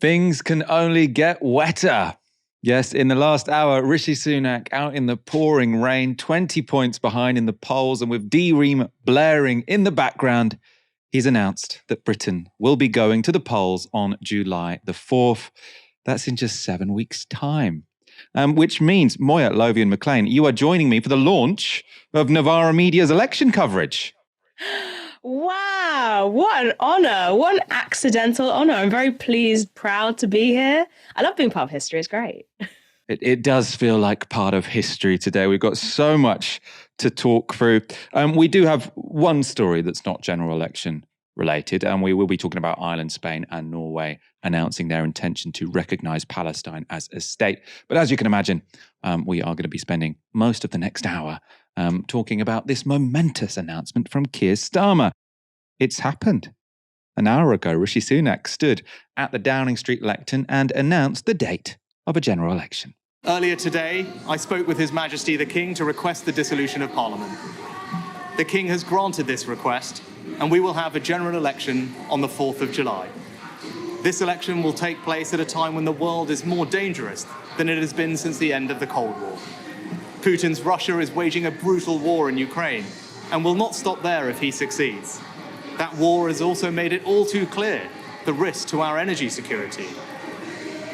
Things can only get wetter. Yes, in the last hour, Rishi Sunak out in the pouring rain, 20 points behind in the polls, and with D-Ream blaring in the background, he's announced that Britain will be going to the polls on July the 4th. That's in just 7 weeks' time. Which means, Moya, Lothian McLean, you are joining me for the launch of Novara Media's election coverage. Wow, what an honour. What an accidental honour. I'm very pleased, proud to be here. I love being part of history. It's great. It does feel like part of history today. We've got so much to talk through. We do have one story that's not general election related, and we will be talking about Ireland, Spain and Norway announcing their intention to recognise Palestine as a state. But as you can imagine, we are going to be spending most of the next hour talking about this momentous announcement from Keir Starmer. It's happened. An hour ago, Rishi Sunak stood at the Downing Street lectern and announced the date of a general election. Earlier today, I spoke with His Majesty the King to request the dissolution of Parliament. The King has granted this request, and we will have a general election on the 4th of July. This election will take place at a time when the world is more dangerous than it has been since the end of the Cold War. Putin's Russia is waging a brutal war in Ukraine and will not stop there if he succeeds. That war has also made it all too clear the risk to our energy security.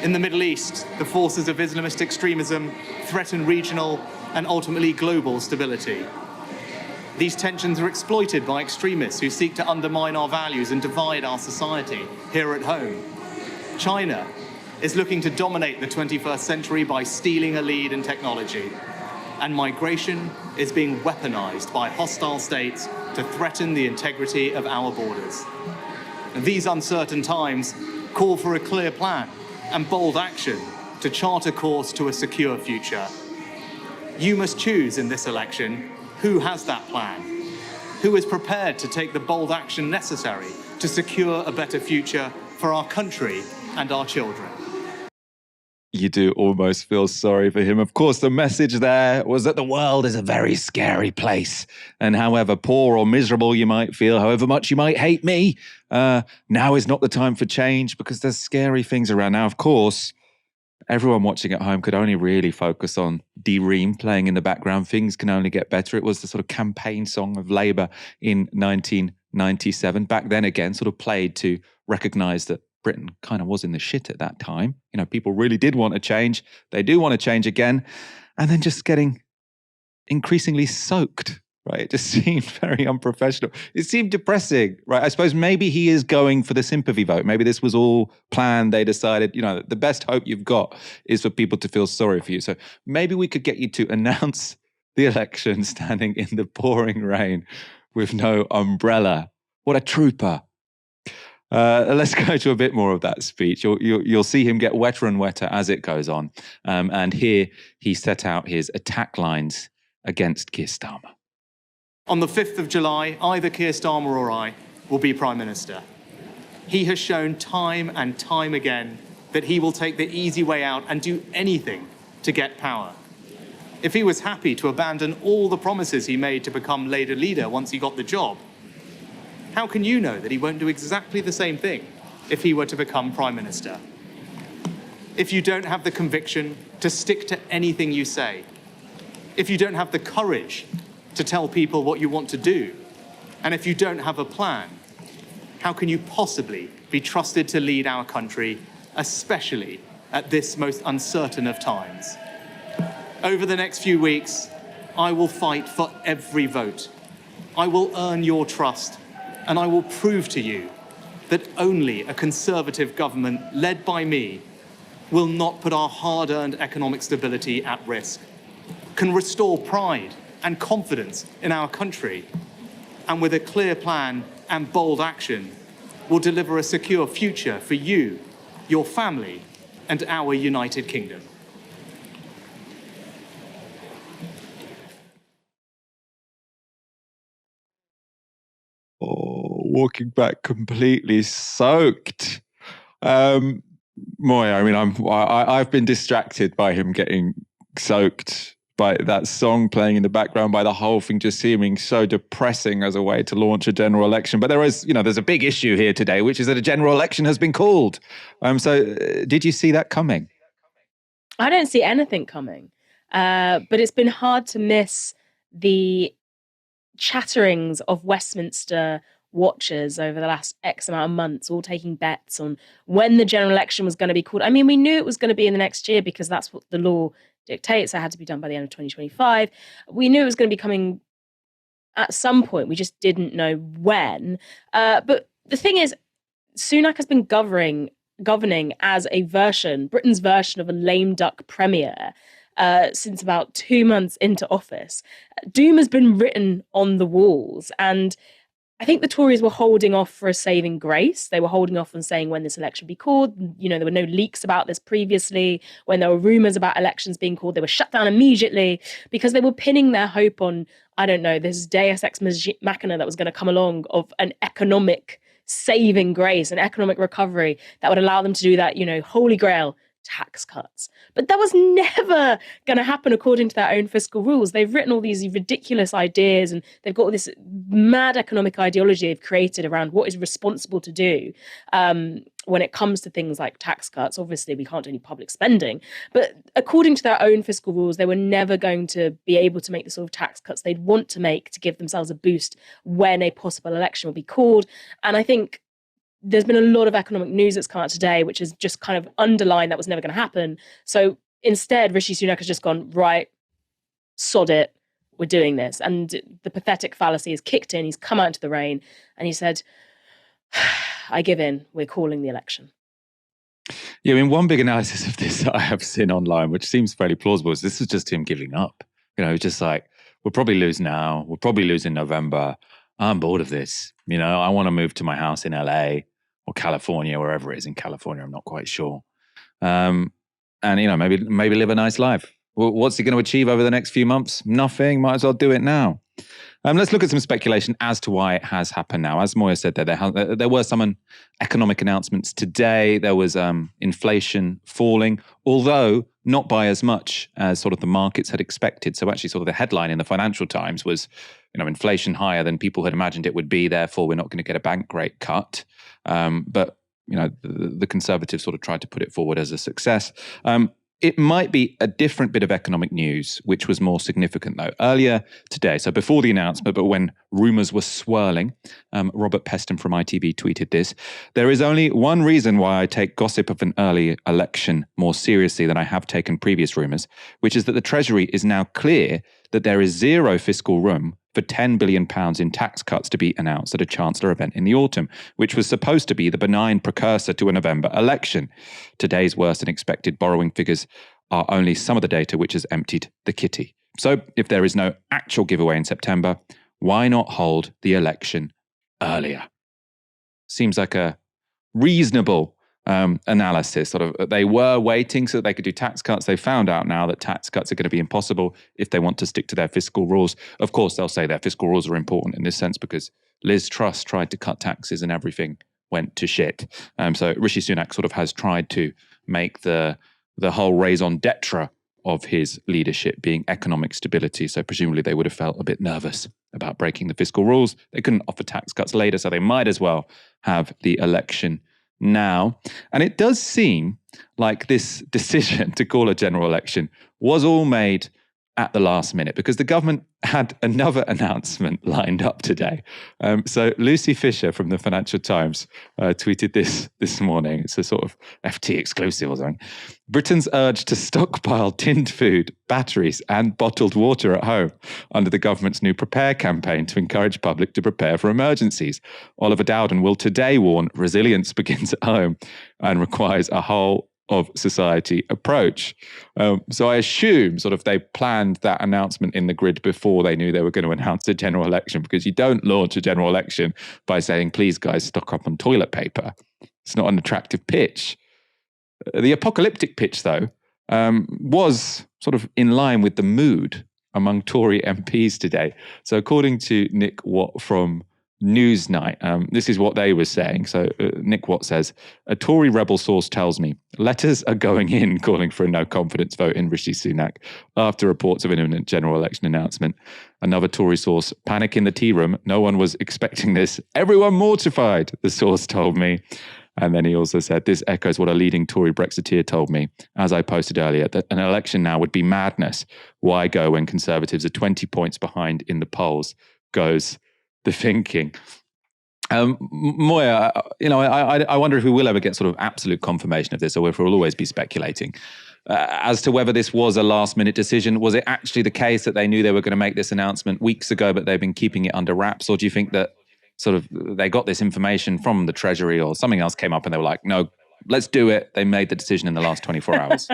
In the Middle East, the forces of Islamist extremism threaten regional and ultimately global stability. These tensions are exploited by extremists who seek to undermine our values and divide our society here at home. China is looking to dominate the 21st century by stealing a lead in technology. And migration is being weaponized by hostile states to threaten the integrity of our borders. And these uncertain times call for a clear plan and bold action to chart a course to a secure future. You must choose in this election who has that plan, who is prepared to take the bold action necessary to secure a better future for our country and our children. You do almost feel sorry for him. Of course, the message there was that the world is a very scary place. And however poor or miserable you might feel, however much you might hate me, now is not the time for change because there's scary things around. Now, of course, everyone watching at home could only really focus on D-Ream playing in the background. Things can only get better. It was the sort of campaign song of Labour in 1997. Back then, again, sort of played to recognise that Britain kind of was in the shit at that time. You know, people really did want to change. They do want to change again. And then just getting increasingly soaked, right? It just seemed very unprofessional. It seemed depressing, right? I suppose maybe he is going for the sympathy vote. Maybe this was all planned. They decided, you know, the best hope you've got is for people to feel sorry for you. So maybe we could get you to announce the election standing in the pouring rain with no umbrella. What a trooper. Let's go to a bit more of that speech. You'll see him get wetter and wetter as it goes on. And here he set out his attack lines against Keir Starmer. On the 5th of July, either Keir Starmer or I will be Prime Minister. He has shown time and time again that he will take the easy way out and do anything to get power. If he was happy to abandon all the promises he made to become Labour leader once he got the job, how can you know that he won't do exactly the same thing if he were to become Prime Minister? If you don't have the conviction to stick to anything you say, if you don't have the courage to tell people what you want to do, and if you don't have a plan, how can you possibly be trusted to lead our country, especially at this most uncertain of times? Over the next few weeks, I will fight for every vote. I will earn your trust. And I will prove to you that only a Conservative government led by me will not put our hard-earned economic stability at risk, can restore pride and confidence in our country, and with a clear plan and bold action, will deliver a secure future for you, your family, and our United Kingdom. Walking back completely soaked. Moya, I mean, I've been distracted by him getting soaked by that song playing in the background, by the whole thing just seeming so depressing as a way to launch a general election. But there is, there's a big issue here today, which is that a general election has been called. Did you see that coming? I don't see anything coming. But it's been hard to miss the chatterings of Westminster watchers over the last X amount of months, all taking bets on when the general election was going to be called. I mean, we knew it was going to be in the next year because that's what the law dictates. It had to be done by the end of 2025. We knew it was going to be coming at some point. We just didn't know when. But the thing is, Sunak has been governing as Britain's version of a lame duck premier since about 2 months into office. Doom has been written on the walls, and I think the Tories were holding off for a saving grace. They were holding off on saying when this election would be called. There were no leaks about this previously. When there were rumours about elections being called, they were shut down immediately because they were pinning their hope on, I don't know, this deus ex machina that was going to come along of an economic saving grace, an economic recovery that would allow them to do that, holy grail, tax cuts. But that was never going to happen according to their own fiscal rules. They've written all these ridiculous ideas and they've got this mad economic ideology they've created around what is responsible to do when it comes to things like tax cuts. Obviously, we can't do any public spending, but according to their own fiscal rules, they were never going to be able to make the sort of tax cuts they'd want to make to give themselves a boost when a possible election will be called. And I think there's been a lot of economic news that's come out today, which has just kind of underlined that was never going to happen. So instead, Rishi Sunak has just gone, right, sod it, we're doing this. And the pathetic fallacy has kicked in. He's come out into the rain and he said, I give in, we're calling the election. Yeah, I mean, one big analysis of this that I have seen online, which seems fairly plausible, is this is just him giving up. Just like, we'll probably lose now, we'll probably lose in November. I'm bored of this. I want to move to my house in LA or California, wherever it is in California. I'm not quite sure. And maybe live a nice life. Well, what's he going to achieve over the next few months? Nothing. Might as well do it now. Let's look at some speculation as to why it has happened now. As Moya said, there were some economic announcements today. There was inflation falling, although not by as much as sort of the markets had expected. So actually sort of the headline in the Financial Times was, inflation higher than people had imagined it would be. Therefore, we're not going to get a bank rate cut. But the Conservatives sort of tried to put it forward as a success. It might be a different bit of economic news, which was more significant, though. Earlier today, so before the announcement, but when rumours were swirling, Robert Peston from ITV tweeted this: "There is only one reason why I take gossip of an early election more seriously than I have taken previous rumours, which is that the Treasury is now clear that there is zero fiscal room for £10 billion in tax cuts to be announced at a Chancellor event in the autumn, which was supposed to be the benign precursor to a November election. Today's worse than expected borrowing figures are only some of the data which has emptied the kitty. So if there is no actual giveaway in September, why not hold the election earlier?" Seems like a reasonable analysis. Sort of, they were waiting so that they could do tax cuts. They found out now that tax cuts are going to be impossible if they want to stick to their fiscal rules. Of course, they'll say their fiscal rules are important in this sense because Liz Truss tried to cut taxes and everything went to shit. So Rishi Sunak sort of has tried to make the whole raison d'etre of his leadership being economic stability. So presumably they would have felt a bit nervous about breaking the fiscal rules. They couldn't offer tax cuts later, so they might as well have the election now. And it does seem like this decision to call a general election was all made at the last minute because the government had another announcement lined up today. So Lucy Fisher from the Financial Times tweeted this morning. It's a sort of FT exclusive or something. "Britain's urge to stockpile tinned food, batteries and bottled water at home under the government's new Prepare campaign to encourage public to prepare for emergencies. Oliver Dowden will today warn resilience begins at home and requires a whole of society approach." So I assume sort of they planned that announcement in the grid before they knew they were going to announce a general election, because you don't launch a general election by saying, please guys, stock up on toilet paper. It's not an attractive pitch. The apocalyptic pitch, though, was sort of in line with the mood among Tory MPs today. So according to Nick Watt from Newsnight. This is what they were saying. So Nick Watt says, a Tory rebel source tells me letters are going in calling for a no confidence vote in Rishi Sunak after reports of an imminent general election announcement. Another Tory source, panic in the tea room. No one was expecting this. Everyone mortified, the source told me. And then he also said, this echoes what a leading Tory Brexiteer told me, as I posted earlier, that an election now would be madness. Why go when Conservatives are 20 points behind in the polls? Goes the thinking. Moya, I wonder if we will ever get sort of absolute confirmation of this, or if we'll always be speculating as to whether this was a last-minute decision. Was it actually the case that they knew they were going to make this announcement weeks ago, but they've been keeping it under wraps? Or do you think that sort of they got this information from the Treasury or something else came up and they were like, no, let's do it. They made the decision in the last 24 hours.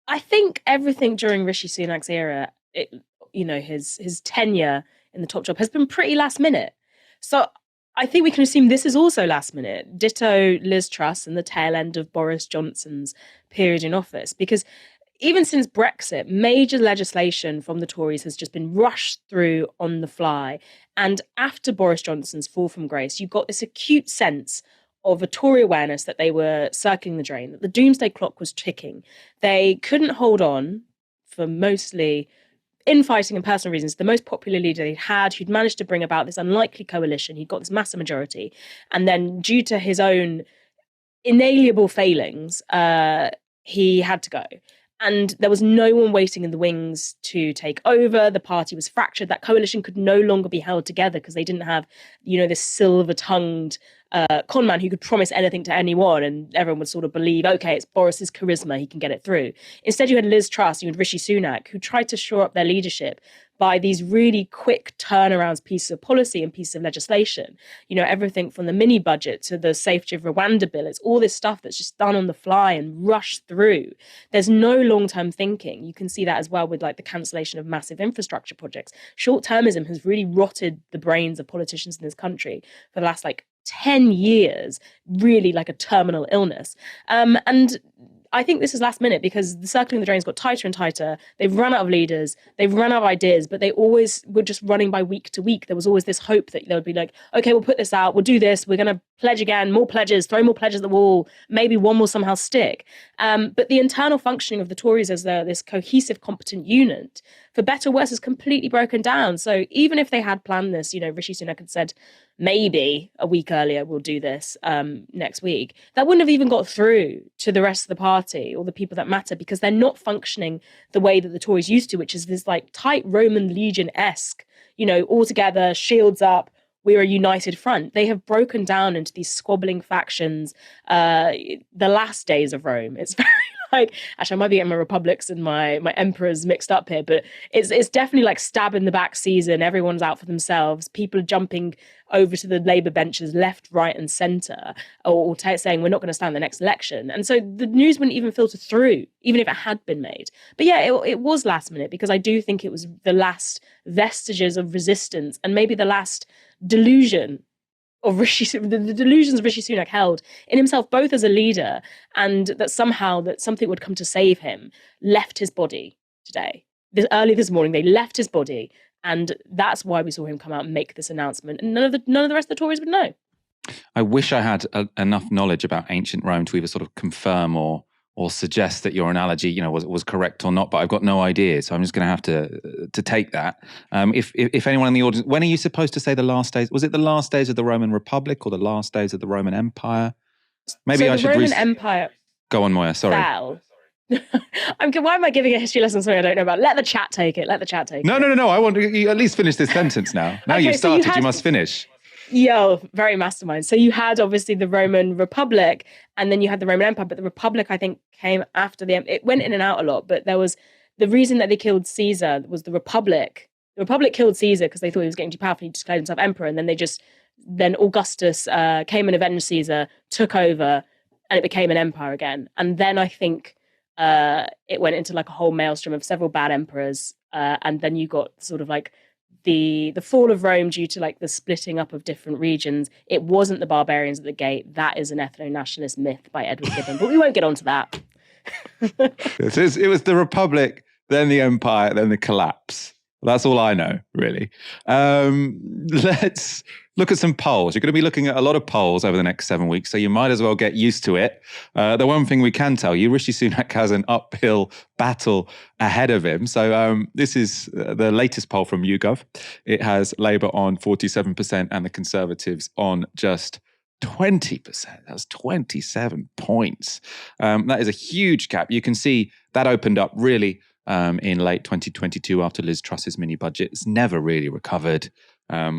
I think everything during Rishi Sunak's era, his tenure in the top job has been pretty last minute. So I think we can assume this is also last minute. Ditto Liz Truss and the tail end of Boris Johnson's period in office, because even since Brexit, major legislation from the Tories has just been rushed through on the fly. And after Boris Johnson's fall from grace, you got this acute sense of a Tory awareness that they were circling the drain, that the doomsday clock was ticking. They couldn't hold on for mostly infighting and personal reasons. The most popular leader they had, who'd managed to bring about this unlikely coalition, he'd got this massive majority. And then due to his own inalienable failings, he had to go. And there was no one waiting in the wings to take over. The party was fractured. That coalition could no longer be held together because they didn't have, this silver-tongued con man who could promise anything to anyone, and everyone would sort of believe, okay, it's Boris's charisma, he can get it through. Instead, you had Liz Truss, you had Rishi Sunak, who tried to shore up their leadership by these really quick turnarounds, pieces of policy and pieces of legislation. Everything from the mini budget to the Safety of Rwanda bill. It's all this stuff that's just done on the fly and rushed through. There's no long-term thinking. You can see that as well with the cancellation of massive infrastructure projects. Short-termism has really rotted the brains of politicians in this country for the last 10 years, really like a terminal illness. And I think this is last minute because the circling the drains got tighter and tighter. They've run out of leaders. They've run out of ideas, but they always were just running by week to week. There was always this hope that they would be like, okay, we'll put this out. We'll do this. We're going to pledge again, more pledges, throw more pledges at the wall. Maybe one will somehow stick. But the internal functioning of the Tories as this cohesive, competent unit, for better or worse, is completely broken down. So even if they had planned this, Rishi Sunak had said, maybe a week earlier we'll do this next week, that wouldn't have even got through to the rest of the party or the people that matter, because they're not functioning the way that the Tories used to, which is this tight Roman legion-esque, all together, shields up, we're a united front. They have broken down into these squabbling factions, the last days of Rome. It's very actually, I might be getting my republics and my emperors mixed up here, but it's definitely stab in the back season. Everyone's out for themselves. People are jumping over to the Labour benches left, right and centre, or saying we're not going to stand the next election. And so the news wouldn't even filter through, even if it had been made. But yeah, it was last minute, because I do think it was the last vestiges of resistance and maybe the last delusion of the delusions Rishi Sunak held in himself, both as a leader and that somehow that something would come to save him, left his body today. Early this morning, they left his body, and that's why we saw him come out and make this announcement. And none of the rest of the Tories would know. I wish I had enough knowledge about ancient Rome to either sort of confirm or suggest that your analogy, was correct or not, but I've got no idea. So I'm just going to have to take that. If anyone in the audience, when are you supposed to say the last days? Was it the last days of the Roman Republic or the last days of the Roman Empire? Maybe I should. The Roman Empire. Go on, Moya. Sorry. Fell. Why am I giving a history lesson on something I don't know about? Let the chat take it. No. I want you at least finish this sentence now. Now okay, you've started, you must finish. Yo, very mastermind. So you had obviously the Roman Republic, and then you had the Roman Empire, but the Republic, I think, came after it went in and out a lot, but there was the reason that they killed Caesar was the Republic. The Republic killed Caesar because they thought he was getting too powerful. He declared himself emperor, and then Augustus came and avenged Caesar, took over, and it became an empire again. And then I think it went into a whole maelstrom of several bad emperors, and then you got sort of the fall of Rome due to the splitting up of different regions. It wasn't the barbarians at the gate. That is an ethno-nationalist myth by Edward Gibbon, but we won't get onto that. It was the Republic, then the Empire, then the collapse. That's all I know, really. Let's look at some polls. You're going to be looking at a lot of polls over the next 7 weeks, so you might as well get used to it. The one thing we can tell you, Rishi Sunak has an uphill battle ahead of him. So this is the latest poll from YouGov. It has Labour on 47% and the Conservatives on just 20%. That's 27 points. That is a huge gap. You can see that opened up really in late 2022 after Liz Truss's mini budget. It's never really recovered.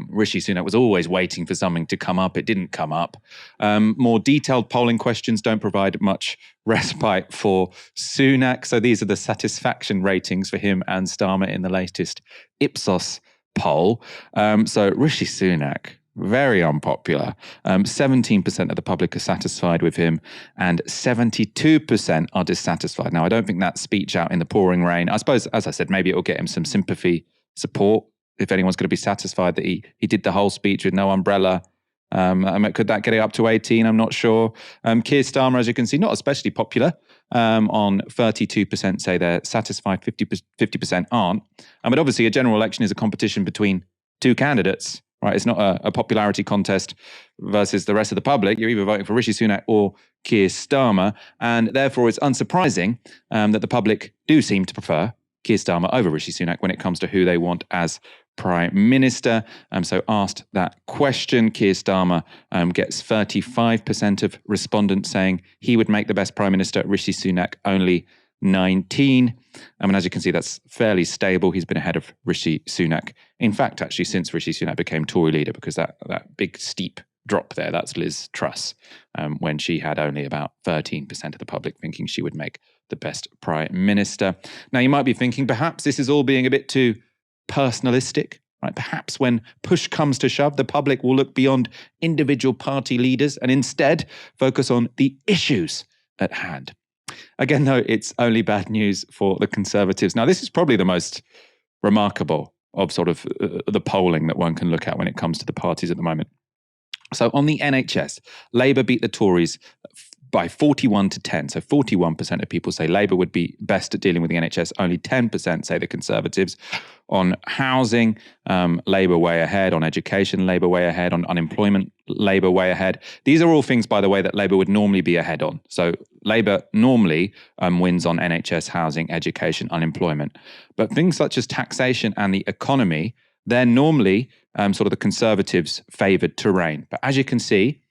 Rishi Sunak was always waiting for something to come up. It didn't come up. More detailed polling questions don't provide much respite for Sunak. So these are the satisfaction ratings for him and Starmer in the latest Ipsos poll. So Rishi Sunak, very unpopular. 17% of the public are satisfied with him and 72% are dissatisfied. Now, I don't think that speech out in the pouring rain, I suppose, as I said, maybe it will get him some sympathy, support, if anyone's going to be satisfied that he did the whole speech with no umbrella. Could that get it up to 18? I'm not sure. Keir Starmer, as you can see, not especially popular. On 32% say they're satisfied, 50% aren't. But obviously a general election is a competition between two candidates. Right, it's not a popularity contest versus the rest of the public. You're either voting for Rishi Sunak or Keir Starmer, and therefore it's unsurprising that the public do seem to prefer Keir Starmer over Rishi Sunak when it comes to who they want as Prime Minister. So asked that question, Keir Starmer gets 35% of respondents saying he would make the best Prime Minister. Rishi Sunak only 19. As you can see, that's fairly stable. He's been ahead of Rishi Sunak. In fact, actually, since Rishi Sunak became Tory leader, because that big steep drop there, that's Liz Truss, when she had only about 13% of the public thinking she would make the best Prime Minister. Now, you might be thinking, perhaps this is all being a bit too personalistic, right? Perhaps when push comes to shove, the public will look beyond individual party leaders and instead focus on the issues at hand. Again, though, it's only bad news for the Conservatives. Now, this is probably the most remarkable of sort of the polling that one can look at when it comes to the parties at the moment. So on the NHS, Labour beat the Tories by 41 to 10. So 41% of people say Labour would be best at dealing with the NHS. Only 10% say the Conservatives. On housing, Labour way ahead. On education, Labour way ahead. On unemployment, Labour way ahead. These are all things, by the way, that Labour would normally be ahead on. So Labour normally wins on NHS, housing, education, unemployment. But things such as taxation and the economy, they're normally sort of the Conservatives' favoured terrain. But as you can see,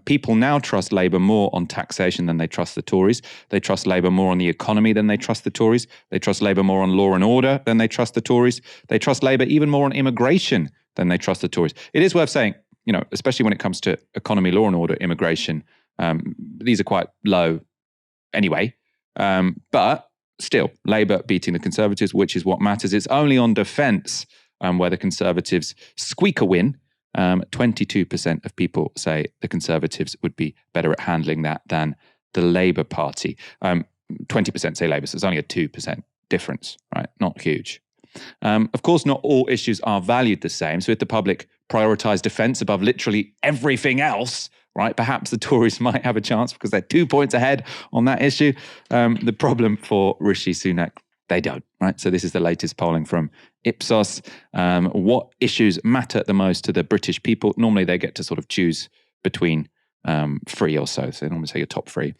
people now trust Labour more on taxation than they trust the Tories. They trust Labour more on the economy than they trust the Tories. They trust Labour more on law and order than they trust the Tories. They trust Labour even more on immigration than they trust the Tories. It is worth saying, especially when it comes to economy, law and order, immigration, these are quite low anyway. But still, Labour beating the Conservatives, which is what matters. It's only on defence where the Conservatives squeak a win. 22% of people say the Conservatives would be better at handling that than the Labour Party. 20% say Labour, so it's only a 2% difference, right? Not huge. Of course, not all issues are valued the same. So if the public prioritise defence above literally everything else, right, perhaps the Tories might have a chance because they're 2 points ahead on that issue. The problem for Rishi Sunak, they don't, right? So this is the latest polling from Ipsos. What issues matter the most to the British people? Normally they get to sort of choose between 3 or so. So they normally say your top 3.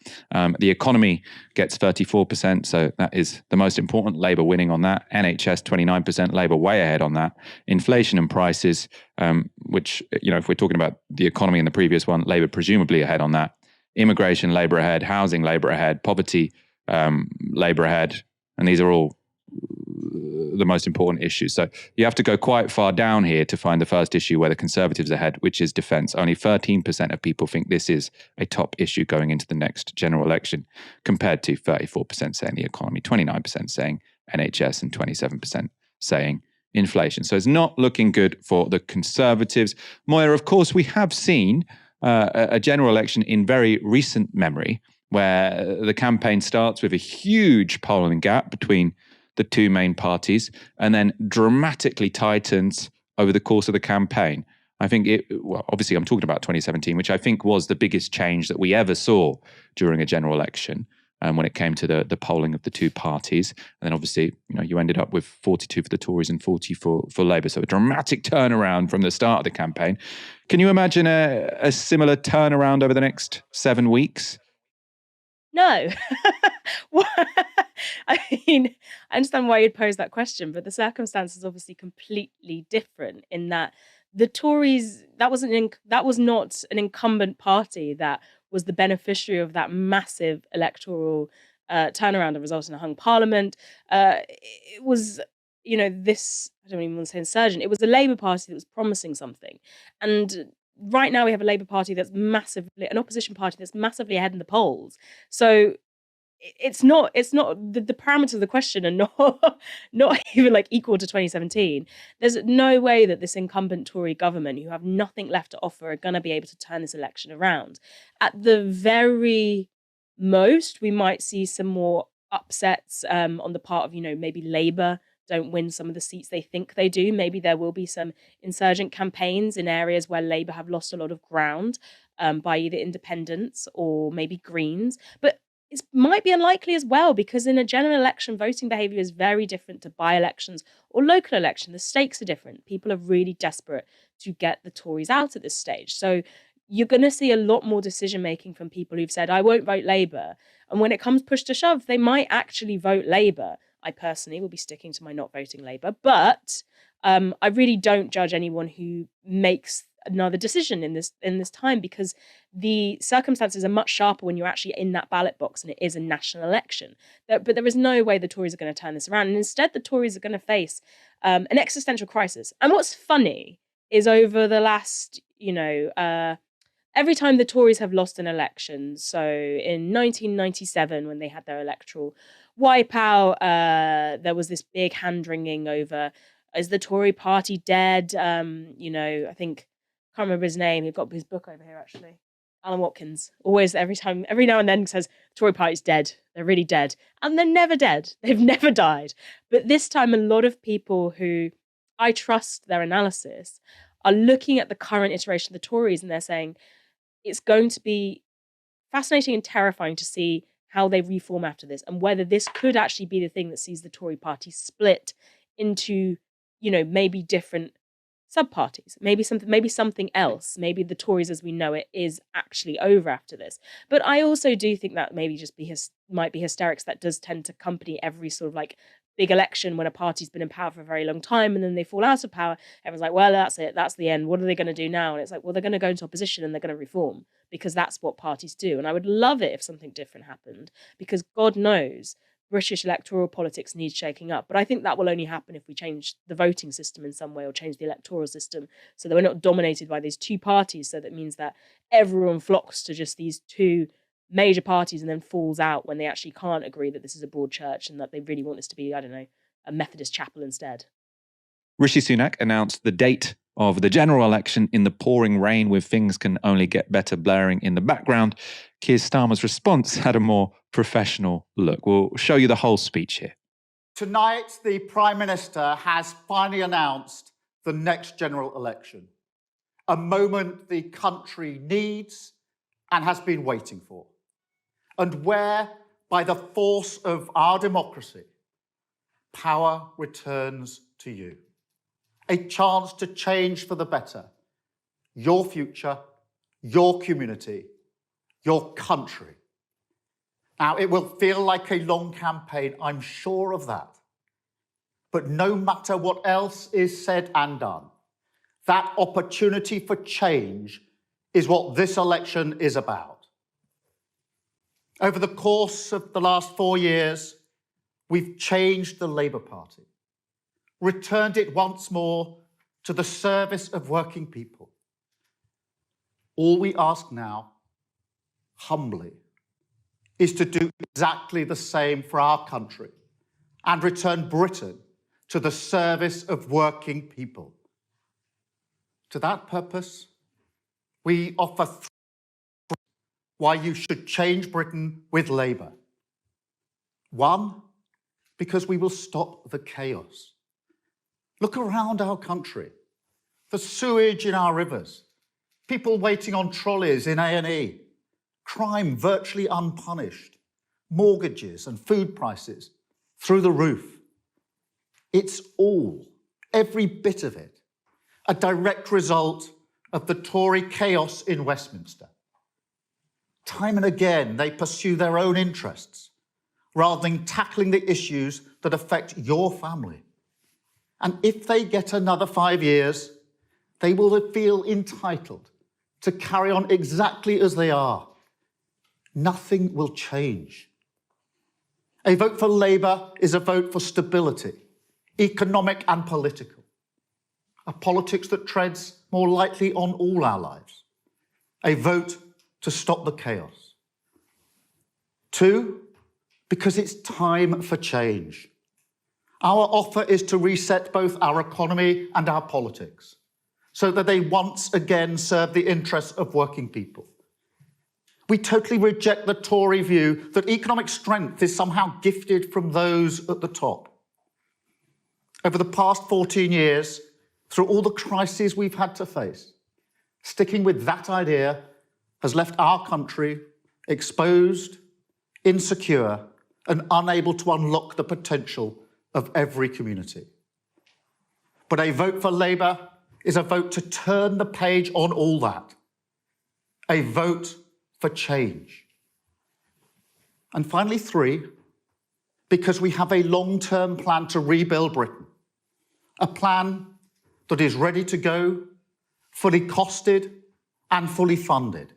The economy gets 34%. So that is the most important. Labour winning on that. NHS 29%. Labour way ahead on that. Inflation and prices, which, if we're talking about the economy in the previous one, Labour presumably ahead on that. Immigration, Labour ahead. Housing, Labour ahead. Poverty, Labour ahead. And these are all the most important issues. So you have to go quite far down here to find the first issue where the Conservatives are ahead, which is defence. Only 13% of people think this is a top issue going into the next general election, compared to 34% saying the economy, 29% saying NHS, and 27% saying inflation. So it's not looking good for the Conservatives. Moira, of course, we have seen a general election in very recent memory where the campaign starts with a huge polling gap between the two main parties and then dramatically tightens over the course of the campaign. I think obviously I'm talking about 2017, which I think was the biggest change that we ever saw during a general election. when it came to the polling of the two parties. And then obviously, you ended up with 42 for the Tories and 40 for Labour. So a dramatic turnaround from the start of the campaign. Can you imagine a similar turnaround over the next 7 weeks? No. I mean, I understand why you'd pose that question, but the circumstance is obviously completely different in that the Tories, that was not an incumbent party that was the beneficiary of that massive electoral turnaround and result in a hung parliament. It was, this, I don't even want to say insurgent, it was the Labour Party that was promising something. And right now we have a Labour Party that's an opposition party that's massively ahead in the polls. So it's not the parameters of the question are not not even like equal to 2017. There's no way that this incumbent Tory government, who have nothing left to offer, are going to be able to turn this election around. At the very most, we might see some more upsets on the part of maybe Labour don't win some of the seats they think they do. Maybe there will be some insurgent campaigns in areas where Labour have lost a lot of ground by either independents or maybe Greens. But it might be unlikely as well, because in a general election, voting behaviour is very different to by-elections or local election. The stakes are different. People are really desperate to get the Tories out at this stage. So you're going to see a lot more decision-making from people who've said, I won't vote Labour. And when it comes push to shove, they might actually vote Labour. I personally will be sticking to my not voting Labour. But I really don't judge anyone who makes another decision in this time, because the circumstances are much sharper when you're actually in that ballot box and it is a national election. But there is no way the Tories are going to turn this around. And instead, the Tories are going to face an existential crisis. And what's funny is over the last, every time the Tories have lost an election, so in 1997, when they had their electoral wipeout, there was this big hand-wringing over, is the Tory party dead? I think, can't remember his name. He's got his book over here, actually. Alan Watkins. Always, every now and then says, the Tory party's dead. They're really dead. And they're never dead. They've never died. But this time, a lot of people who I trust their analysis are looking at the current iteration of the Tories, and they're saying it's going to be fascinating and terrifying to see how they reform after this, and whether this could actually be the thing that sees the Tory party split into, maybe different sub-parties, maybe something else. Maybe the Tories as we know it is actually over after this. But I also do think that maybe just might be hysterics that does tend to accompany every sort of like big election when a party's been in power for a very long time and then they fall out of power. Everyone's like, well, that's it, that's the end. What are they going to do now? And it's like, well, they're going to go into opposition and they're going to reform, because that's what parties do. And I would love it if something different happened, because God knows British electoral politics needs shaking up. But I think that will only happen if we change the voting system in some way, or change the electoral system, so that we're not dominated by these two parties. So that means that everyone flocks to just these two major parties and then falls out when they actually can't agree that this is a broad church and that they really want this to be, I don't know, a Methodist chapel instead. Rishi Sunak announced the date of the general election in the pouring rain, with Things Can Only Get Better blaring in the background. Keir Starmer's response had a more professional look. We'll show you the whole speech here. Tonight, the Prime Minister has finally announced the next general election, a moment the country needs and has been waiting for, and where, by the force of our democracy, power returns to you. A chance to change for the better your future, your community, your country. Now, it will feel like a long campaign, I'm sure of that. But no matter what else is said and done, that opportunity for change is what this election is about. Over the course of the last 4 years, we've changed the Labour Party, returned it once more to the service of working people. All we ask now, humbly, is to do exactly the same for our country and return Britain to the service of working people. To that purpose, we offer why you should change Britain with Labour. One, because we will stop the chaos. Look around our country. The sewage in our rivers, people waiting on trolleys in A&E, crime virtually unpunished, mortgages and food prices through the roof. It's all, every bit of it, a direct result of the Tory chaos in Westminster. Time and again, they pursue their own interests rather than tackling the issues that affect your family. And if they get another 5 years, they will feel entitled to carry on exactly as they are. Nothing will change. A vote for Labour is a vote for stability, economic and political. A politics that treads more lightly on all our lives. A vote to stop the chaos. 2, because it's time for change. Our offer is to reset both our economy and our politics so that they once again serve the interests of working people. We totally reject the Tory view that economic strength is somehow gifted from those at the top. Over the past 14 years, through all the crises we've had to face, sticking with that idea has left our country exposed, insecure, and unable to unlock the potential of every community. But a vote for Labour is a vote to turn the page on all that. A vote for change. And finally, 3, because we have a long-term plan to rebuild Britain. A plan that is ready to go, fully costed and fully funded.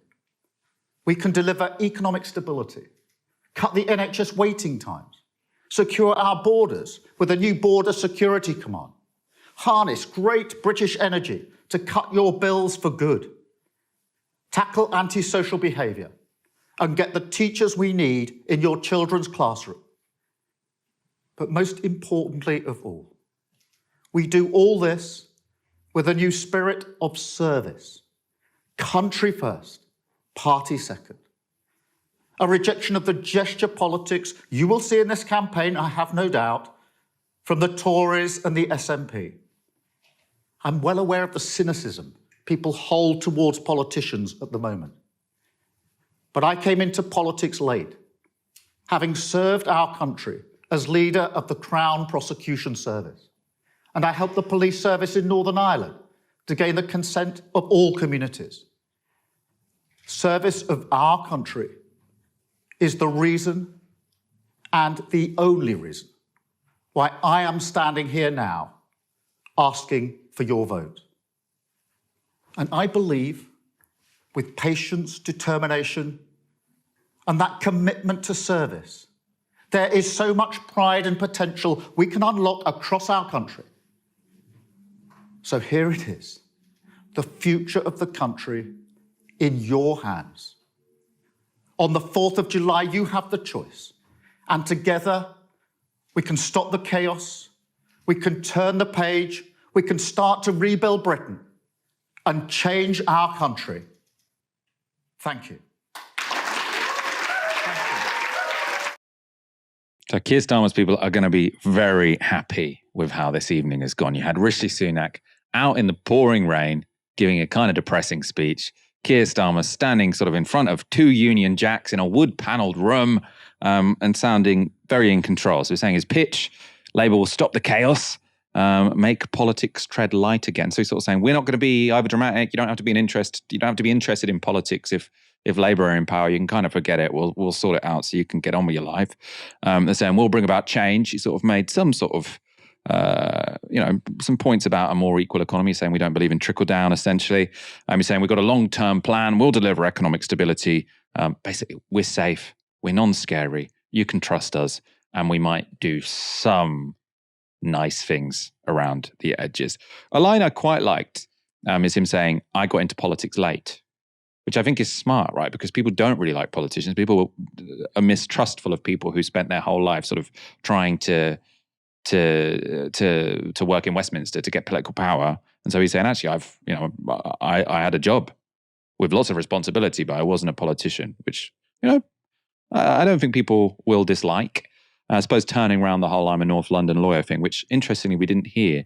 We can deliver economic stability, cut the NHS waiting times, secure our borders with a new border security command, harness great British energy to cut your bills for good, tackle antisocial behaviour, and get the teachers we need in your children's classroom. But most importantly of all, we do all this with a new spirit of service. Country first, party second. A rejection of the gesture politics you will see in this campaign, I have no doubt, from the Tories and the SNP. I'm well aware of the cynicism people hold towards politicians at the moment. But I came into politics late, having served our country as leader of the Crown Prosecution Service. And I helped the police service in Northern Ireland to gain the consent of all communities. Service of our country is the reason and the only reason why I am standing here now asking for your vote. And I believe with patience, determination, and that commitment to service, there is so much pride and potential we can unlock across our country. So here it is, the future of the country in your hands. On the 4th of July, you have the choice. And together, we can stop the chaos, we can turn the page, we can start to rebuild Britain and change our country. Thank you. So Keir Starmer's people are going to be very happy with how this evening has gone. You had Rishi Sunak out in the pouring rain giving a kind of depressing speech. Keir Starmer standing sort of in front of 2 Union Jacks in a wood-panelled room and sounding very in control. So he's saying his pitch, Labour will stop the chaos, make politics tread light again. So he's sort of saying we're not going to be overdramatic. You don't have to be interested in politics if Labour are in power. You can kind of forget it. We'll sort it out so you can get on with your life. They're saying we'll bring about change. He sort of made some sort of some points about a more equal economy, saying we don't believe in trickle down, essentially. He's saying we've got a long-term plan. We'll deliver economic stability. Basically, we're safe. We're non-scary. You can trust us. And we might do some nice things around the edges. A line I quite liked is him saying, I got into politics late, which I think is smart, right? Because people don't really like politicians. People are mistrustful of people who spent their whole life sort of trying to work in Westminster to get political power. And so he's saying, actually, I had a job with lots of responsibility, but I wasn't a politician, which, I don't think people will dislike. I suppose turning around the whole I'm a North London lawyer thing, which interestingly we didn't hear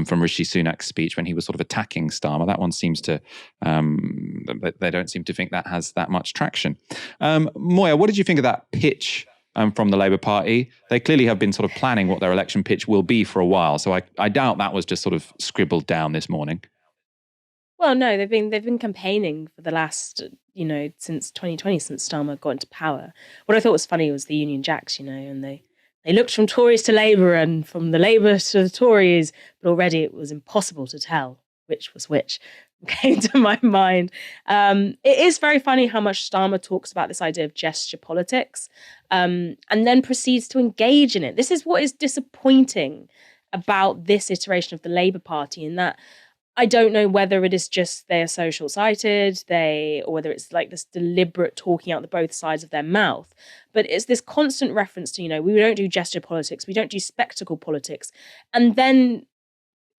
from Rishi Sunak's speech when he was sort of attacking Starmer. That one seems to, they don't seem to think that has that much traction. Moya, what did you think of that pitch from the Labour Party. They clearly have been sort of planning what their election pitch will be for a while. So I doubt that was just sort of scribbled down this morning. Well, no, they've been campaigning for the last, since 2020, since Starmer got into power. What I thought was funny was the Union Jacks, and they looked from Tories to Labour and from the Labour to the Tories, but already it was impossible to tell which was which. Came to my mind. It is very funny how much Starmer talks about this idea of gesture politics, and then proceeds to engage in it. This is what is disappointing about this iteration of the Labour Party, in that I don't know whether it is just they are so short-sighted, or whether it's like this deliberate talking out the both sides of their mouth. But it's this constant reference to, we don't do gesture politics, we don't do spectacle politics. And then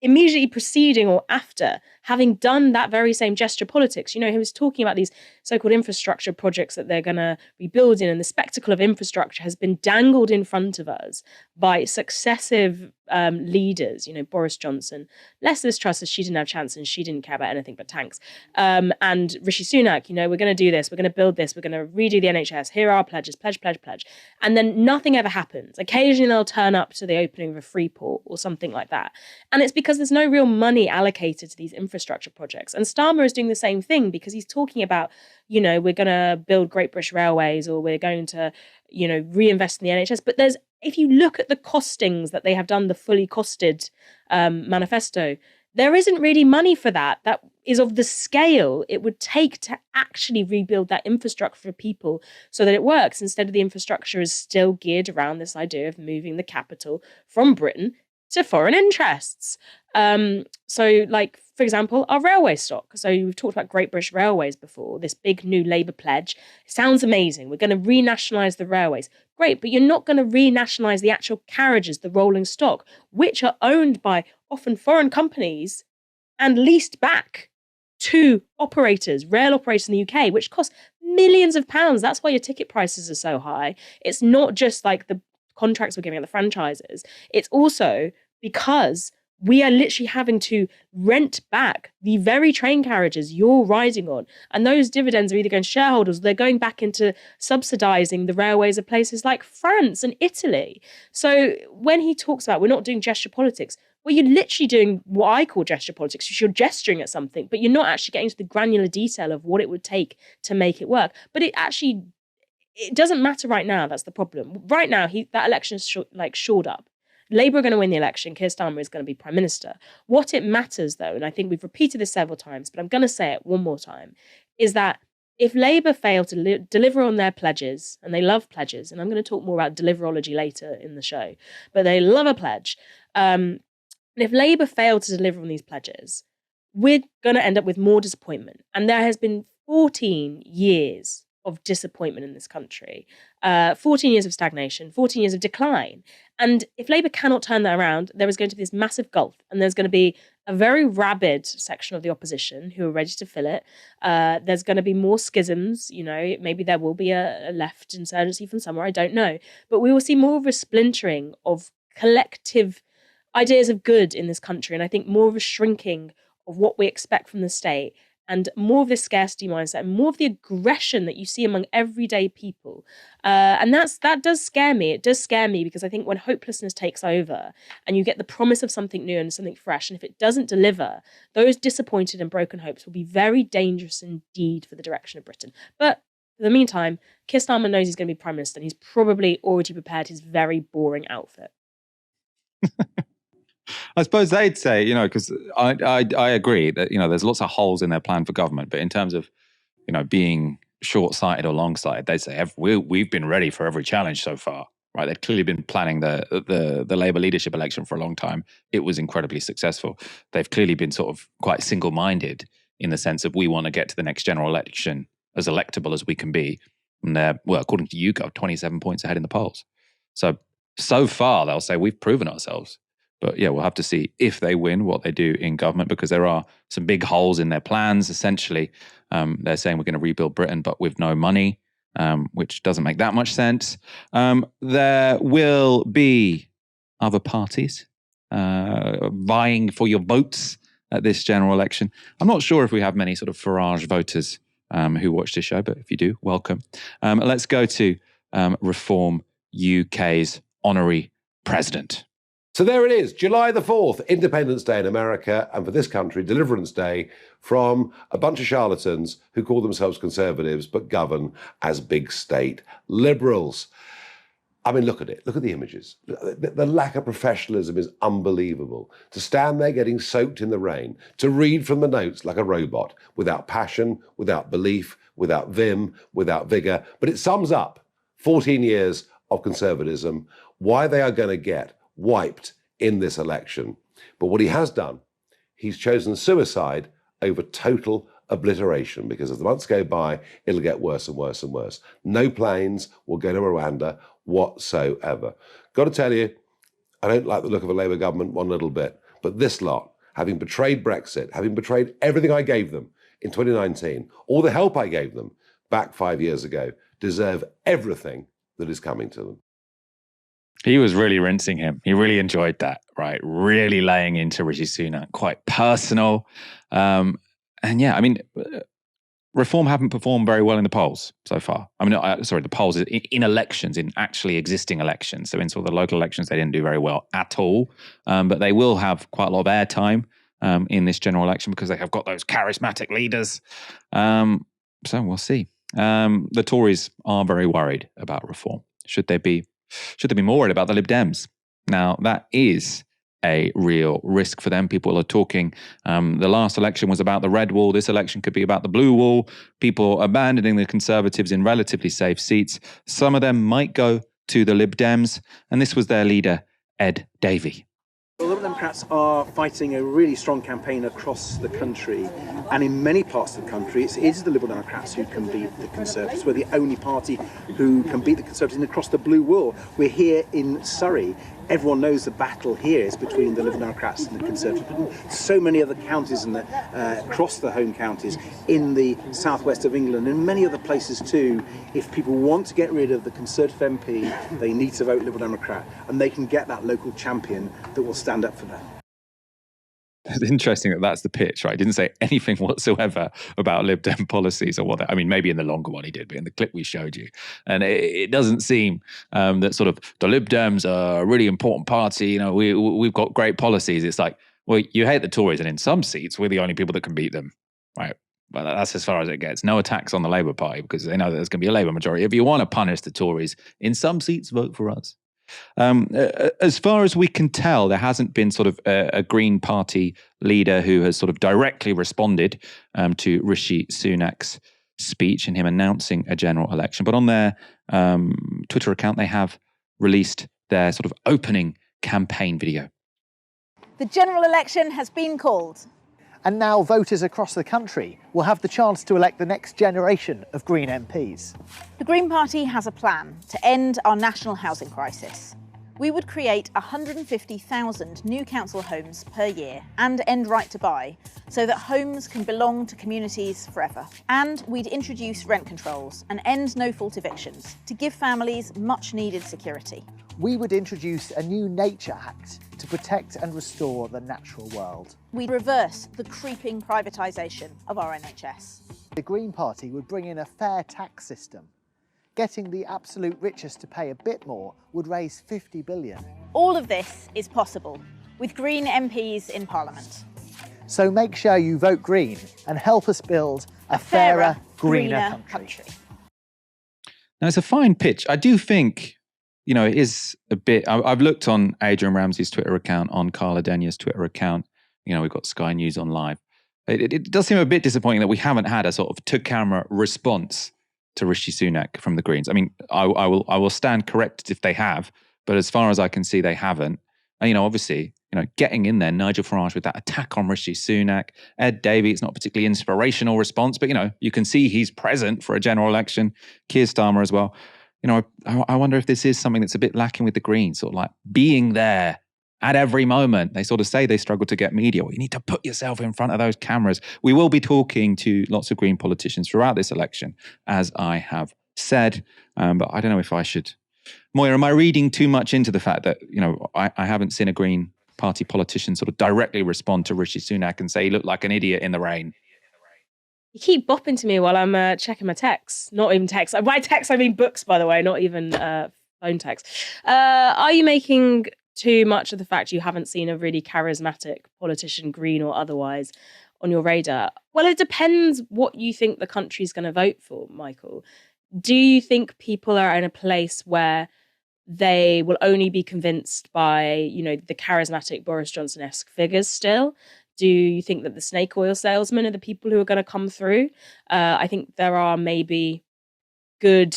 immediately preceding or after having done that very same gesture politics, he was talking about these so-called infrastructure projects that they're going to be building, and the spectacle of infrastructure has been dangled in front of us by successive leaders, Boris Johnson, less Liz Truss, as she didn't have a chance and she didn't care about anything but tanks, and Rishi Sunak, we're going to do this, we're going to build this, we're going to redo the NHS, here are our pledges, pledge, and then nothing ever happens. Occasionally they'll turn up to the opening of a free port or something like that, and it's because there's no real money allocated to these infrastructure projects. And Starmer is doing the same thing, because he's talking about, we're going to build Great British Railways, or we're going to, reinvest in the NHS. But if you look at the costings that they have done, the fully costed manifesto, there isn't really money for that. That is of the scale it would take to actually rebuild that infrastructure for people so that it works. Instead, the infrastructure is still geared around this idea of moving the capital from Britain to foreign interests. So, like, for example, our railway stock. So we've talked about Great British Railways before, this big new Labour pledge. It sounds amazing. We're going to renationalise the railways. Great, but you're not going to renationalise the actual carriages, the rolling stock, which are owned by often foreign companies and leased back to operators, rail operators in the UK, which cost millions of pounds. That's why your ticket prices are so high. It's not just like the contracts we're giving at the franchises. It's also because we are literally having to rent back the very train carriages you're riding on. And those dividends are either going to shareholders, or they're going back into subsidising the railways of places like France and Italy. So when he talks about we're not doing gesture politics, well, you're literally doing what I call gesture politics. You're gesturing at something, but you're not actually getting to the granular detail of what it would take to make it work. But it doesn't matter right now. That's the problem. Right now, that election is shored up. Labour are going to win the election. Keir Starmer is going to be Prime Minister. What it matters, though, and I think we've repeated this several times, but I'm going to say it one more time, is that if Labour fail to deliver on their pledges, and they love pledges, and I'm going to talk more about deliverology later in the show, but they love a pledge. And if Labour fail to deliver on these pledges, we're going to end up with more disappointment. And there has been 14 years of disappointment in this country, 14 years of stagnation, 14 years of decline. And if Labour cannot turn that around, there is going to be this massive gulf, and there's going to be a very rabid section of the opposition who are ready to fill it. There's going to be more schisms, maybe there will be a left insurgency from somewhere, I don't know. But we will see more of a splintering of collective ideas of good in this country, and I think more of a shrinking of what we expect from the state, and more of this scarcity mindset, and more of the aggression that you see among everyday people. And that does scare me. It does scare me, because I think when hopelessness takes over and you get the promise of something new and something fresh, and if it doesn't deliver, those disappointed and broken hopes will be very dangerous indeed for the direction of Britain. But in the meantime, Keir Starmer knows he's going to be Prime Minister, and he's probably already prepared his very boring outfit. I suppose they'd say, because I agree that, there's lots of holes in their plan for government. But in terms of, being short-sighted or long-sighted, they'd say we've been ready for every challenge so far, right? They've clearly been planning the Labour leadership election for a long time. It was incredibly successful. They've clearly been sort of quite single-minded in the sense of we want to get to the next general election as electable as we can be. And they're, according to YouGov, 27 points ahead in the polls. So far, they'll say we've proven ourselves. But yeah, we'll have to see if they win what they do in government, because there are some big holes in their plans. Essentially, they're saying we're going to rebuild Britain, but with no money, which doesn't make that much sense. There will be other parties vying for your votes at this general election. I'm not sure if we have many sort of Farage voters who watch this show, but if you do, welcome. Let's go to Reform UK's honorary president. So there it is, July the 4th, Independence Day in America, and for this country, Deliverance Day from a bunch of charlatans who call themselves conservatives but govern as big state liberals. I mean, look at it. Look at the images. The lack of professionalism is unbelievable. To stand there getting soaked in the rain, to read from the notes like a robot, without passion, without belief, without vim, without vigour. But it sums up 14 years of conservatism, why they are going to get wiped in this election. But what he has done, he's chosen suicide over total obliteration, because as the months go by, it'll get worse and worse and worse. No planes will go to Rwanda whatsoever. Got to tell you, I don't like the look of a Labour government one little bit, but this lot, having betrayed Brexit, having betrayed everything I gave them in 2019, all the help I gave them back 5 years ago, deserve everything that is coming to them. He was really rinsing him. He really enjoyed that, right? Really laying into Rishi Sunak, quite personal. And yeah, I mean, Reform haven't performed very well in the polls so far. I mean, sorry, the polls in elections, in actually existing elections. So in sort of the local elections, they didn't do very well at all. But they will have quite a lot of airtime in this general election because they have got those charismatic leaders. So we'll see. The Tories are very worried about reform. Should they be more worried about the Lib Dems? Now, that is a real risk for them. People are talking, the last election was about the red wall. This election could be about the blue wall. People abandoning the Conservatives in relatively safe seats. Some of them might go to the Lib Dems. And this was their leader, Ed Davey. The Liberal Democrats are fighting a really strong campaign across the country, and in many parts of the country it is the Liberal Democrats who can beat the Conservatives. We're the only party who can beat the Conservatives across the blue wall. We're here in Surrey. Everyone knows the battle here is between the Liberal Democrats and the Conservatives. So many other counties and across the home counties in the southwest of England and many other places too. If people want to get rid of the Conservative MP, they need to vote Liberal Democrat, and they can get that local champion that will stand up for them. It's interesting that that's the pitch, right? He didn't say anything whatsoever about Lib Dem policies or what. I mean, maybe in the longer one he did, but in the clip we showed you. And it doesn't seem that sort of the Lib Dems are a really important party. You know, we've got great policies. It's like, well, you hate the Tories, and in some seats, we're the only people that can beat them, right? But that's as far as it gets. No attacks on the Labour Party because they know that there's going to be a Labour majority. If you want to punish the Tories, in some seats, vote for us. As far as we can tell, there hasn't been sort of a Green Party leader who has sort of directly responded to Rishi Sunak's speech and him announcing a general election. But on their Twitter account, they have released their sort of opening campaign video. The general election has been called. And now voters across the country will have the chance to elect the next generation of Green MPs. The Green Party has a plan to end our national housing crisis. We would create 150,000 new council homes per year and end right to buy so that homes can belong to communities forever. And we'd introduce rent controls and end no-fault evictions to give families much needed security. We would introduce a new Nature Act to protect and restore the natural world. We'd reverse the creeping privatisation of our NHS. The Green Party would bring in a fair tax system. Getting the absolute richest to pay a bit more would raise 50 billion. All of this is possible with Green MPs in Parliament. So make sure you vote Green and help us build a fairer, greener country. Now, it's a fine pitch. I do think, you know, it is a bit. I've looked on Adrian Ramsey's Twitter account, on Carla Denya's Twitter account. You know, we've got Sky News on live. It does seem a bit disappointing that we haven't had a sort of to-camera response to Rishi Sunak from the Greens. I mean, I will stand corrected if they have, but as far as I can see, they haven't. And, you know, obviously, you know, getting in there, Nigel Farage with that attack on Rishi Sunak, Ed Davey, it's not a particularly inspirational response, but, you know, you can see he's present for a general election. Keir Starmer as well. You know, I wonder if this is something that's a bit lacking with the Greens, sort of like being there at every moment. They sort of say they struggle to get media. Well, you need to put yourself in front of those cameras. We will be talking to lots of Green politicians throughout this election, as I have said. But I don't know if I should. Moira, am I reading too much into the fact that, you know, I haven't seen a Green Party politician sort of directly respond to Rishi Sunak and say he looked like an idiot in the rain? You keep bopping to me while I'm checking my texts. Not even texts. By texts, I mean books, by the way, not even phone tax. Are you making too much of the fact you haven't seen a really charismatic politician, Green or otherwise, on your radar? Well, it depends what you think the country's going to vote for, Michael. Do you think people are in a place where they will only be convinced by, the charismatic Boris Johnson-esque figures still? Do you think that the snake oil salesmen are the people who are going to come through? I think there are maybe good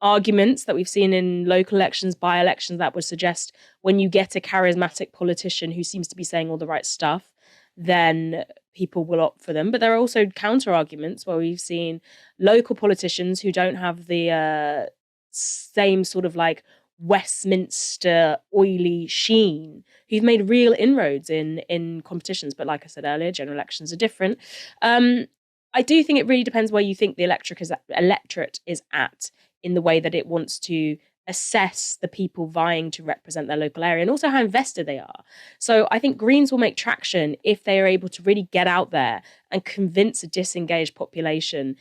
arguments that we've seen in local elections, by-elections, that would suggest when you get a charismatic politician who seems to be saying all the right stuff, then people will opt for them. But there are also counter-arguments where we've seen local politicians who don't have the same sort of like Westminster oily sheen, who've made real inroads in competitions. But like I said earlier, general elections are different. I do think it really depends where you think the electorate is at in the way that it wants to assess the people vying to represent their local area, and also how invested they are. So I think Greens will make traction if they are able to really get out there and convince a disengaged population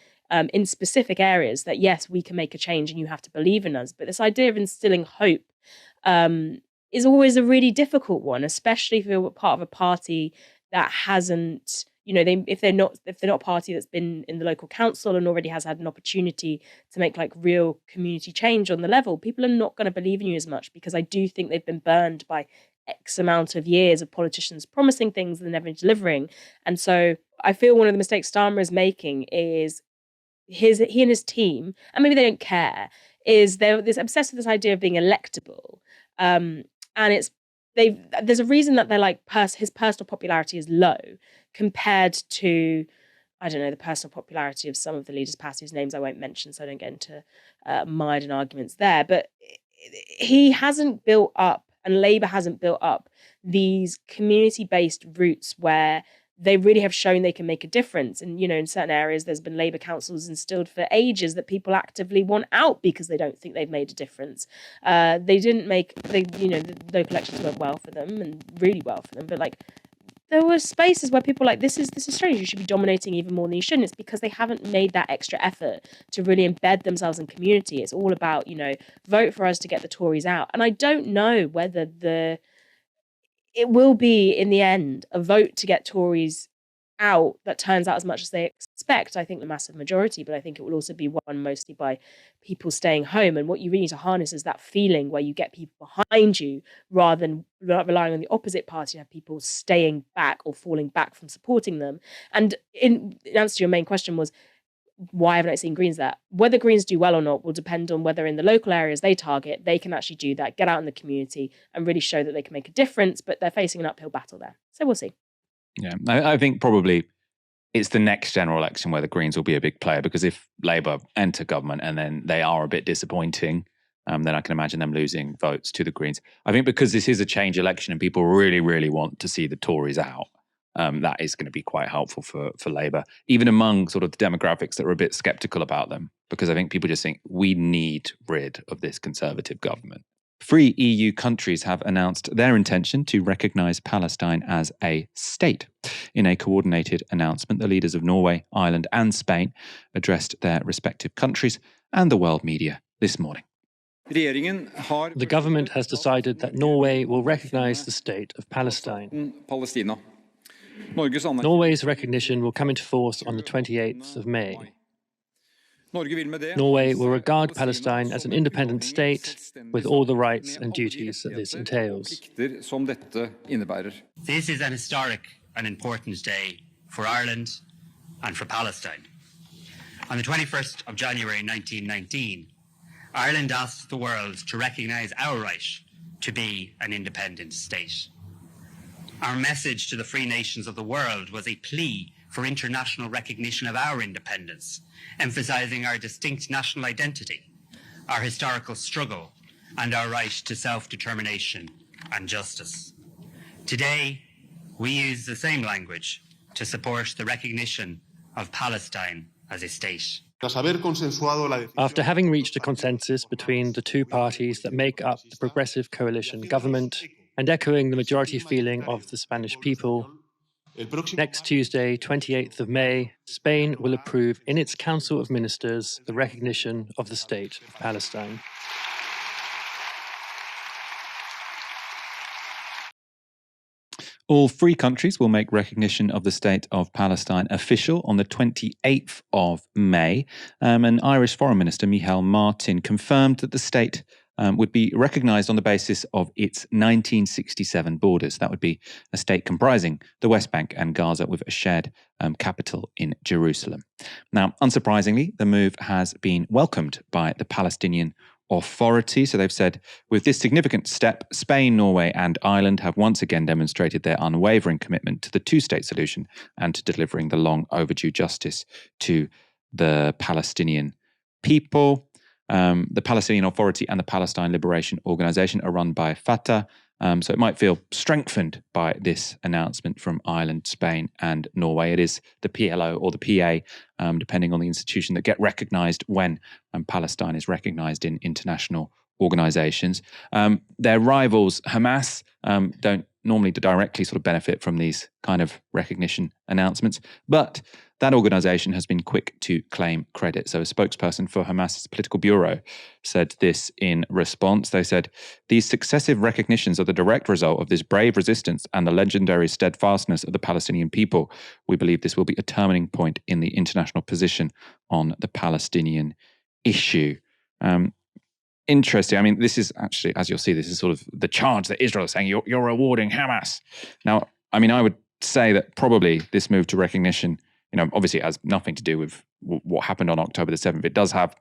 in specific areas that, yes, we can make a change and you have to believe in us. But this idea of instilling hope is always a really difficult one, especially if you're part of a party that hasn't, if they're not a party that's been in the local council and already has had an opportunity to make like real community change on the level, people are not going to believe in you as much, because I do think they've been burned by X amount of years of politicians promising things and never delivering. And so I feel one of the mistakes Starmer is making is he and his team, and maybe they don't care, is they're obsessed with this idea of being electable. And there's a reason that they're like his personal popularity is low compared to, I don't know, the personal popularity of some of the leaders past, whose names I won't mention, so I don't get into mired in arguments there. But he hasn't built up, and Labour hasn't built up, these community-based roots where they really have shown they can make a difference. And, in certain areas, there's been Labour councils instilled for ages that people actively want out because they don't think they've made a difference. The local elections went well for them, and really well for them. But like, there were spaces where people were like, this is strange, you should be dominating even more than you shouldn't. It's because they haven't made that extra effort to really embed themselves in community. It's all about, vote for us to get the Tories out. And I don't know whether it will be, in the end, a vote to get Tories out that turns out as much as they expect. I think the massive majority, but I think it will also be won mostly by people staying home. And what you really need to harness is that feeling where you get people behind you rather than relying on the opposite party to have people staying back or falling back from supporting them. And in answer to your main question was, why haven't I seen Greens there? Whether Greens do well or not will depend on whether in the local areas they target, they can actually do that, get out in the community and really show that they can make a difference, but they're facing an uphill battle there. So we'll see. Yeah, I think probably it's the next general election where the Greens will be a big player, because if Labour enter government and then they are a bit disappointing, then I can imagine them losing votes to the Greens. I think because this is a change election and people really, really want to see the Tories out, that is going to be quite helpful for Labour, even among sort of the demographics that are a bit sceptical about them, because I think people just think we need rid of this Conservative government. 3 EU countries have announced their intention to recognise Palestine as a state. In a coordinated announcement, the leaders of Norway, Ireland and Spain addressed their respective countries and the world media this morning. The government has decided that Norway will recognise the state of Palestine. Norway's recognition will come into force on the 28th of May. Norway will regard Palestine as an independent state with all the rights and duties that this entails. This is an historic and important day for Ireland and for Palestine. On the 21st of January 1919, Ireland asked the world to recognise our right to be an independent state. Our message to the free nations of the world was a plea for international recognition of our independence, emphasising our distinct national identity, our historical struggle, and our right to self-determination and justice. Today, we use the same language to support the recognition of Palestine as a state. After having reached a consensus between the two parties that make up the Progressive Coalition government, and echoing the majority feeling of the Spanish people, next Tuesday, 28th of May, Spain will approve in its Council of Ministers the recognition of the State of Palestine. All three countries will make recognition of the state of Palestine official on the 28th of May. And Irish Foreign Minister Micheál Martin confirmed that the state would be recognised on the basis of its 1967 borders. That would be a state comprising the West Bank and Gaza with a shared capital in Jerusalem. Now, unsurprisingly, the move has been welcomed by the Palestinian Authority. So they've said, with this significant step, Spain, Norway, and Ireland have once again demonstrated their unwavering commitment to the two-state solution and to delivering the long overdue justice to the Palestinian people. The Palestinian Authority and the Palestine Liberation Organization are run by Fatah. So it might feel strengthened by this announcement from Ireland, Spain, and Norway. It is the PLO or the PA, depending on the institution, that get recognized when Palestine is recognized in international organizations. Their rivals, Hamas, don't normally directly sort of benefit from these kind of recognition announcements, but that organization has been quick to claim credit. So a spokesperson for Hamas's political bureau said this in response. They said, "These successive recognitions are the direct result of this brave resistance and the legendary steadfastness of the Palestinian people. We believe this will be a turning point in the international position on the Palestinian issue." Interesting. I mean, this is actually, as you'll see, this is sort of the charge that Israel is saying, you're rewarding Hamas. Now, I mean, I would say that probably this move to recognition, obviously it has nothing to do with what happened on October the 7th. It does have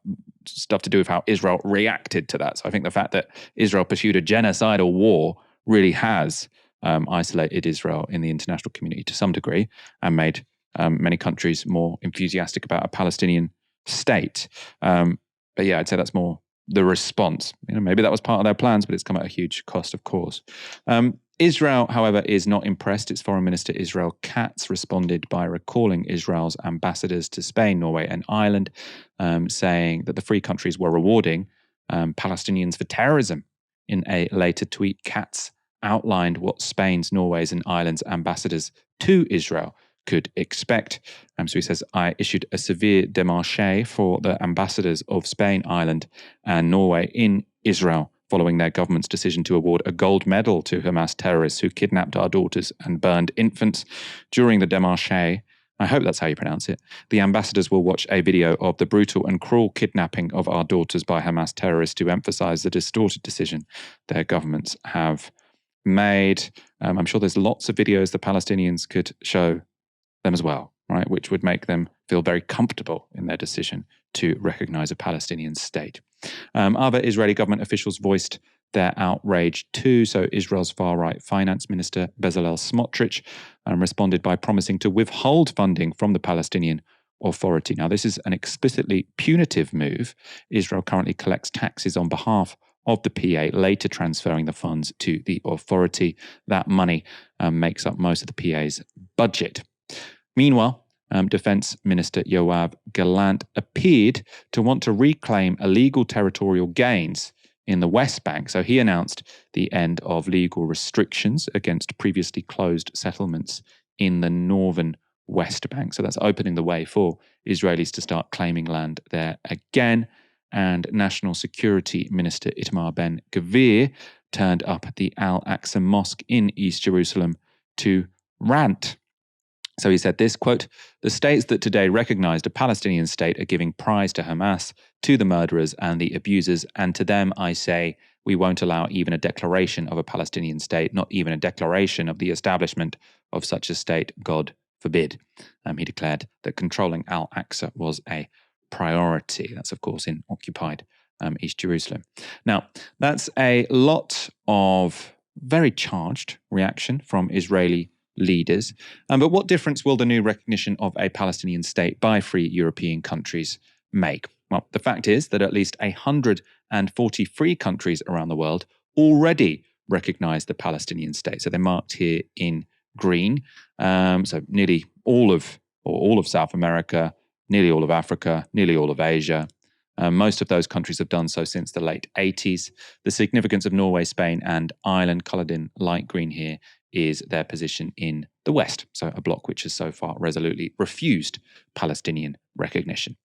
stuff to do with how Israel reacted to that. So I think the fact that Israel pursued a genocidal war really has isolated Israel in the international community to some degree and made many countries more enthusiastic about a Palestinian state. But yeah, I'd say that's more the response. Maybe that was part of their plans, but it's come at a huge cost, of course. Israel, however, is not impressed. Its Foreign Minister Israel Katz responded by recalling Israel's ambassadors to Spain, Norway, and Ireland, saying that the three countries were rewarding Palestinians for terrorism. In a later tweet, Katz outlined what Spain's, Norway's, and Ireland's ambassadors to Israel could expect. So he says, "I issued a severe démarche for the ambassadors of Spain, Ireland, and Norway in Israel following their government's decision to award a gold medal to Hamas terrorists who kidnapped our daughters and burned infants. During the démarche, I hope that's how you pronounce it, the ambassadors will watch a video of the brutal and cruel kidnapping of our daughters by Hamas terrorists to emphasize the distorted decision their governments have made." I'm sure there's lots of videos the Palestinians could show them as well, right, which would make them feel very comfortable in their decision to recognize a Palestinian state. Other Israeli government officials voiced their outrage too. So Israel's far-right finance minister Bezalel Smotrich responded by promising to withhold funding from the Palestinian Authority. Now, this is an explicitly punitive move. Israel currently collects taxes on behalf of the PA, later transferring the funds to the authority. That money makes up most of the PA's budget. Meanwhile, Defense Minister Yoav Gallant appeared to want to reclaim illegal territorial gains in the West Bank. So he announced the end of legal restrictions against previously closed settlements in the northern West Bank. So that's opening the way for Israelis to start claiming land there again. And National Security Minister Itamar Ben-Gvir turned up at the Al-Aqsa Mosque in East Jerusalem to rant. So he said this, quote, "The states that today recognized a Palestinian state are giving prize to Hamas, to the murderers and the abusers, and to them I say, we won't allow even a declaration of a Palestinian state, not even a declaration of the establishment of such a state, God forbid." He declared that controlling Al-Aqsa was a priority. That's, of course, in occupied East Jerusalem. Now, that's a lot of very charged reaction from Israeli leaders. But what difference will the new recognition of a Palestinian state by free European countries make? Well, the fact is that at least 143 countries around the world already recognize the Palestinian state. So they're marked here in green. So nearly all of South America, nearly all of Africa, nearly all of Asia. Most of those countries have done so since the late 80s. The significance of Norway, Spain, and Ireland, coloured in light green here, is their position in the West. So a bloc which has so far resolutely refused Palestinian recognition.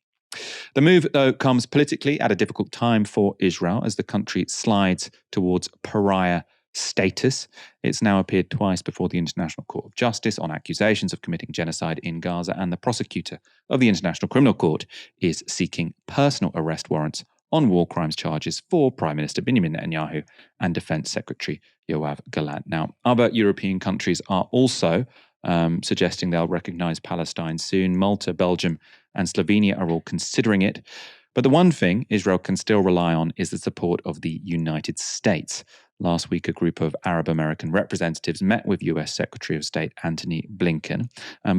The move, though, comes politically at a difficult time for Israel as the country slides towards pariah status. It's now appeared twice before the International Court of Justice on accusations of committing genocide in Gaza, and the prosecutor of the International Criminal Court is seeking personal arrest warrants on war crimes charges for Prime Minister Benjamin Netanyahu and Defense Secretary Yoav Gallant. Now, other European countries are also suggesting they'll recognize Palestine soon. Malta, Belgium, and Slovenia are all considering it. But the one thing Israel can still rely on is the support of the United States. Last week, a group of Arab American representatives met with US Secretary of State Antony Blinken.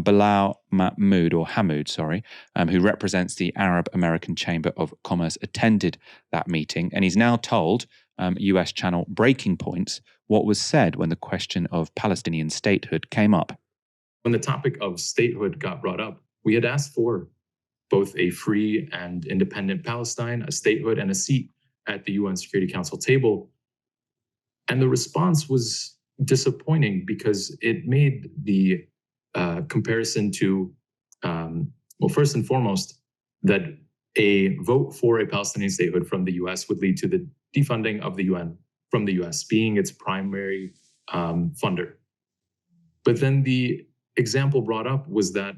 Bilal Hamoud, who represents the Arab American Chamber of Commerce, attended that meeting, and he's now told US channel Breaking Points what was said when the question of Palestinian statehood came up. When the topic of statehood got brought up, we had asked for both a free and independent Palestine, a statehood, and a seat at the UN Security Council table. And the response was disappointing because it made the comparison to, first and foremost, that a vote for a Palestinian statehood from the US would lead to the defunding of the UN from the US being its primary funder. But then the example brought up was that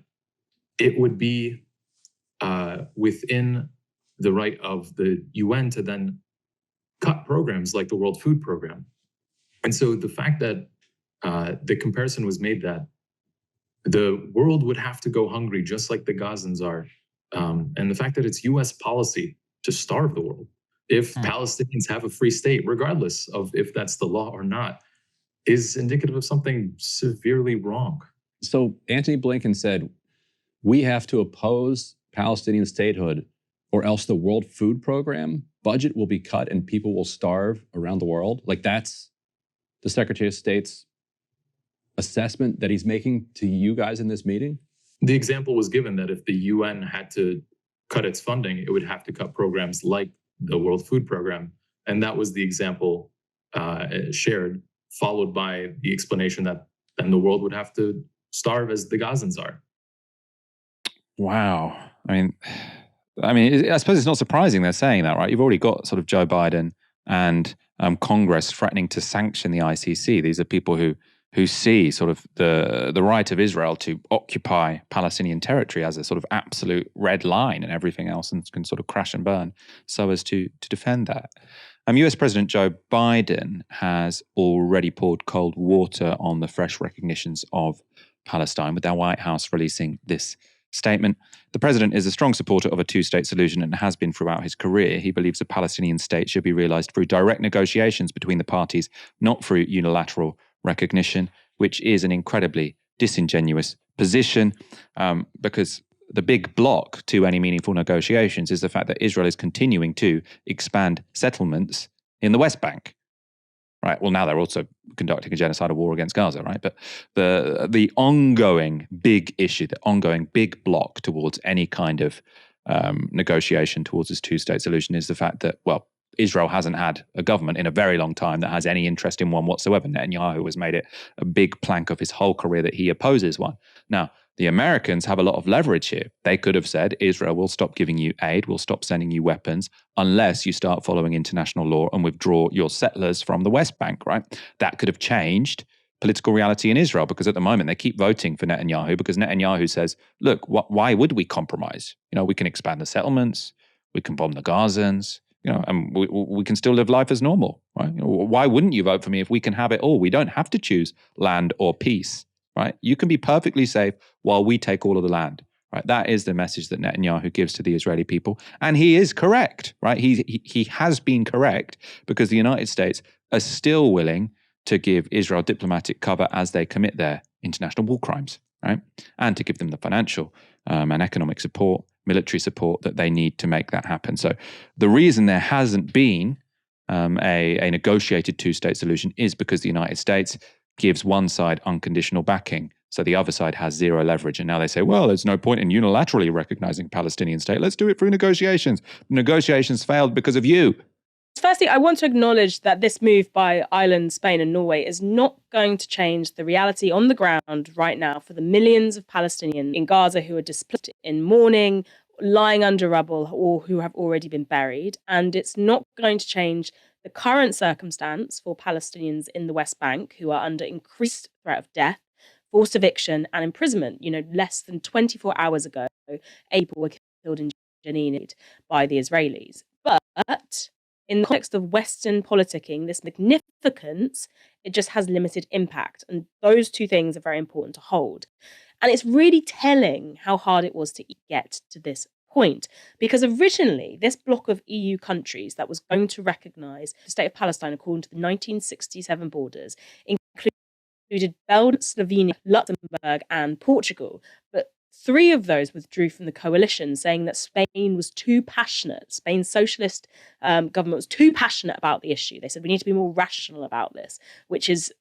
it would be within the right of the UN to then cut programs like the World Food Program. And so the fact that the comparison was made that the world would have to go hungry just like the Gazans are, and the fact that it's US policy to starve the world if Palestinians have a free state, regardless of if that's the law or not, is indicative of something severely wrong. So Antony Blinken said, we have to oppose Palestinian statehood or else the World Food Program budget will be cut and people will starve around the world. Like, that's the Secretary of State's assessment that he's making to you guys in this meeting? The example was given that if the UN had to cut its funding, it would have to cut programs like the World Food Program. And that was the example shared, followed by the explanation that then the world would have to starve as the Gazans are. Wow. I mean, I suppose it's not surprising they're saying that, right? You've already got sort of Joe Biden and Congress threatening to sanction the ICC. These are people who see sort of the right of Israel to occupy Palestinian territory as a sort of absolute red line, and everything else and can sort of crash and burn so as to defend that. US President Joe Biden has already poured cold water on the fresh recognitions of Palestine, with their White House releasing this statement. The president is a strong supporter of a two-state solution and has been throughout his career. He believes a Palestinian state should be realized through direct negotiations between the parties, not through unilateral recognition, which is an incredibly disingenuous position, because the big block to any meaningful negotiations is the fact that Israel is continuing to expand settlements in the West Bank. Right. Well, now they're also conducting a genocidal war against Gaza, right? But the ongoing big issue, the ongoing big block towards any kind of negotiation towards this two-state solution is the fact that, well, Israel hasn't had a government in a very long time that has any interest in one whatsoever. Netanyahu has made it a big plank of his whole career that he opposes one. Now, the Americans have a lot of leverage here. They could have said, Israel will stop giving you aid, we'll stop sending you weapons, unless you start following international law and withdraw your settlers from the West Bank, right? That could have changed political reality in Israel, because at the moment they keep voting for Netanyahu because Netanyahu says, look, why would we compromise? We can expand the settlements, we can bomb the Gazans, and we can still live life as normal, right? Why wouldn't you vote for me if we can have it all? We don't have to choose land or peace, right? You can be perfectly safe while we take all of the land, right? That is the message that Netanyahu gives to the Israeli people. And he is correct, right? He has been correct, because the United States are still willing to give Israel diplomatic cover as they commit their international war crimes, right? And to give them the financial and economic support, military support that they need to make that happen. So the reason there hasn't been a negotiated two-state solution is because the United States gives one side unconditional backing, so the other side has zero leverage. And now they say, well, there's no point in unilaterally recognizing a Palestinian state. Let's do it through negotiations. Negotiations failed because of you. Firstly, I want to acknowledge that this move by Ireland, Spain and Norway is not going to change the reality on the ground right now for the millions of Palestinians in Gaza who are displaced in mourning, lying under rubble, or who have already been buried. And it's not going to change the current circumstance for Palestinians in the West Bank who are under increased threat of death, forced eviction, and imprisonment. Less than 24 hours ago, 8 people were killed in Jenin by the Israelis. But in the context of Western politicking, this magnificence, it just has limited impact. And those two things are very important to hold. And it's really telling how hard it was to get to this point. Because originally, this bloc of EU countries that was going to recognise the state of Palestine according to the 1967 borders included Belgium, Slovenia, Luxembourg, and Portugal. But 3 of those withdrew from the coalition, saying that Spain was too passionate. Spain's socialist government was too passionate about the issue. They said we need to be more rational about this, which is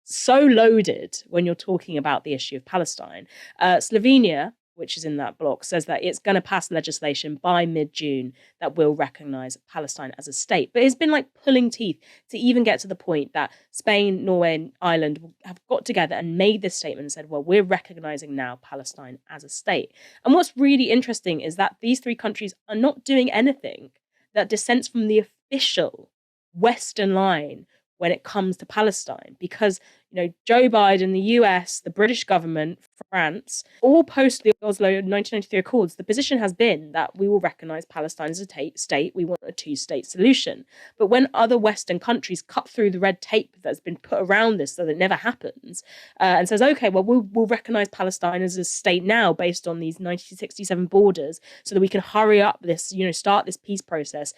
so loaded when you're talking about the issue of Palestine. Slovenia, which is in that bloc, says that it's going to pass legislation by mid-June that will recognise Palestine as a state. But it's been like pulling teeth to even get to the point that Spain, Norway, and Ireland have got together and made this statement and said, well, we're recognising now Palestine as a state. And what's really interesting is that these 3 countries are not doing anything that dissents from the official Western line when it comes to Palestine, because Joe Biden, the US, the British government, France, all post the Oslo 1993 Accords, the position has been that we will recognise Palestine as a state. We want a 2-state solution. But when other Western countries cut through the red tape that's been put around this so that it never happens, and says, okay, well, we'll recognise Palestine as a state now based on these 1967 borders so that we can hurry up this, start this peace process,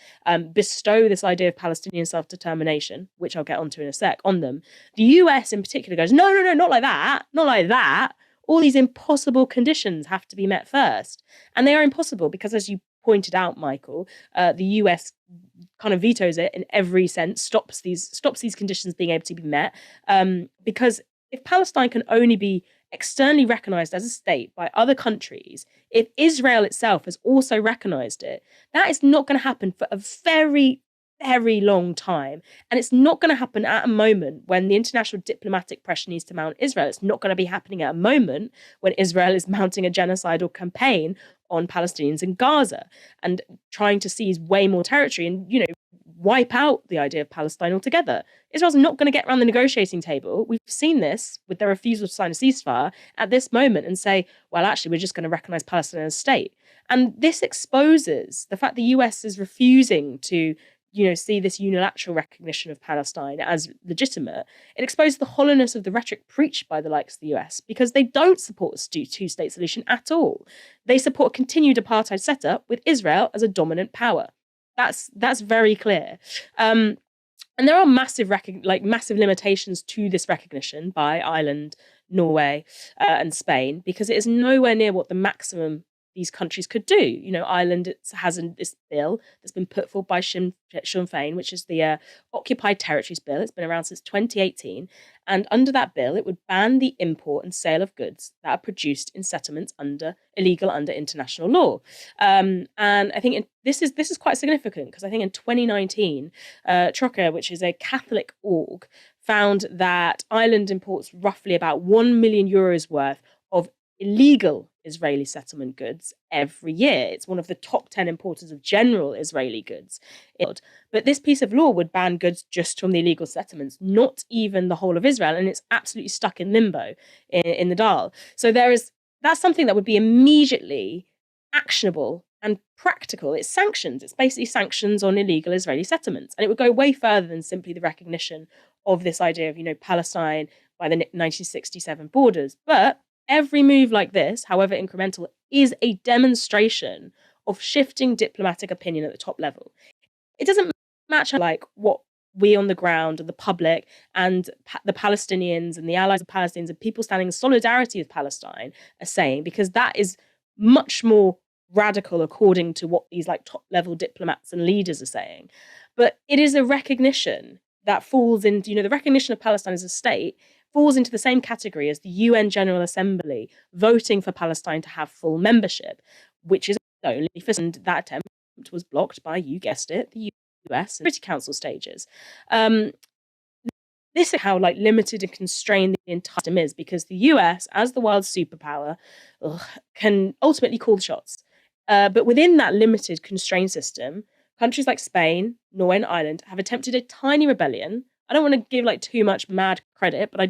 bestow this idea of Palestinian self-determination, which I'll get onto in a sec, on them. The US in particular goes, no, not like that, not like that. All these impossible conditions have to be met first. And they are impossible because, as you pointed out, Michael, the US kind of vetoes it in every sense, stops these conditions being able to be met. Because if Palestine can only be externally recognised as a state by other countries, if Israel itself has also recognised it, that is not going to happen for a very, very long time. And it's not going to happen at a moment when the international diplomatic pressure needs to mount Israel. It's not going to be happening at a moment when Israel is mounting a genocidal campaign on Palestinians in Gaza and trying to seize way more territory and, wipe out the idea of Palestine altogether. Israel's not going to get around the negotiating table. We've seen this with their refusal to sign a ceasefire at this moment and say, well, actually, we're just going to recognise Palestine as a state. And this exposes the fact the US is refusing to see this unilateral recognition of Palestine as legitimate. It exposes the hollowness of the rhetoric preached by the likes of the US, because they don't support a 2-state solution at all. They support a continued apartheid setup with Israel as a dominant power. That's very clear. And there are massive limitations to this recognition by Ireland, Norway, and Spain, because it is nowhere near what the maximum these countries could do. Ireland has this bill that's been put forward by Sinn Féin, which is the Occupied Territories Bill. It's been around since 2018. And under that bill, it would ban the import and sale of goods that are produced in settlements illegal under international law. And I think this is quite significant, because I think in 2019, Troca, which is a Catholic org, found that Ireland imports roughly about €1 million worth of illegal Israeli settlement goods every year. It's one of the top 10 importers of general Israeli goods. But this piece of law would ban goods just from the illegal settlements, not even the whole of Israel, and it's absolutely stuck in limbo in the Dal. So that's something that would be immediately actionable and practical. It's sanctions. It's basically sanctions on illegal Israeli settlements. And it would go way further than simply the recognition of this idea of, Palestine by the 1967 borders. But every move like this, however incremental, is a demonstration of shifting diplomatic opinion at the top level. It doesn't match like what we on the ground and the public and the Palestinians and the allies of Palestinians and people standing in solidarity with Palestine are saying, because that is much more radical according to what these top level diplomats and leaders are saying. But it is a recognition that falls into, the recognition of Palestine as a state falls into the same category as the UN General Assembly voting for Palestine to have full membership, which is only for that attempt was blocked by, you guessed it, the US and Security Council stages. This is how limited and constrained the entire system is, because the US, as the world's superpower, can ultimately call the shots. But within that limited, constrained system, countries like Spain, Norway, and Ireland have attempted a tiny rebellion. I don't want to give like too much mad credit, but I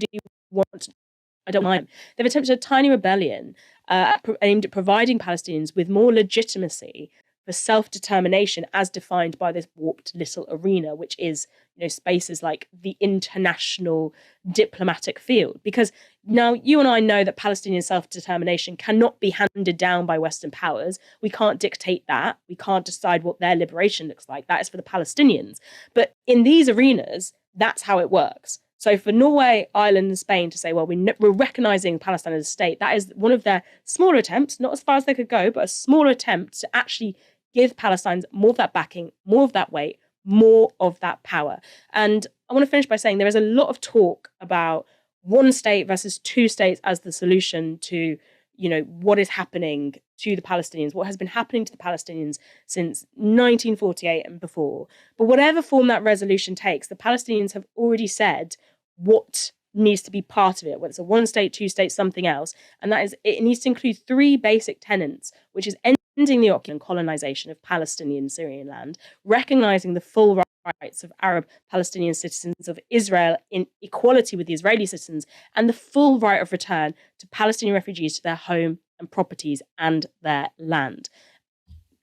don't mind. They've attempted a tiny rebellion aimed at providing Palestinians with more legitimacy for self-determination as defined by this warped little arena, which is, spaces like the international diplomatic field. Because now you and I know that Palestinian self-determination cannot be handed down by Western powers. We can't dictate that. We can't decide what their liberation looks like. That is for the Palestinians. But in these arenas, that's how it works. So for Norway, Ireland, and Spain to say, well, we're recognising Palestine as a state, that is one of their smaller attempts, not as far as they could go, but a smaller attempt to actually give Palestinians more of that backing, more of that weight, more of that power. And I want to finish by saying there is a lot of talk about one state versus two states as the solution to, what is happening to the Palestinians, what has been happening to the Palestinians since 1948 and before. But whatever form that resolution takes, the Palestinians have already said what needs to be part of it, whether it's a one state, two state, something else. And that is, it needs to include three basic tenets, which is ending the occupation and colonization of Palestinian Syrian land, recognizing the full rights of Arab Palestinian citizens of Israel in equality with the Israeli citizens, and the full right of return to Palestinian refugees to their home and properties and their land.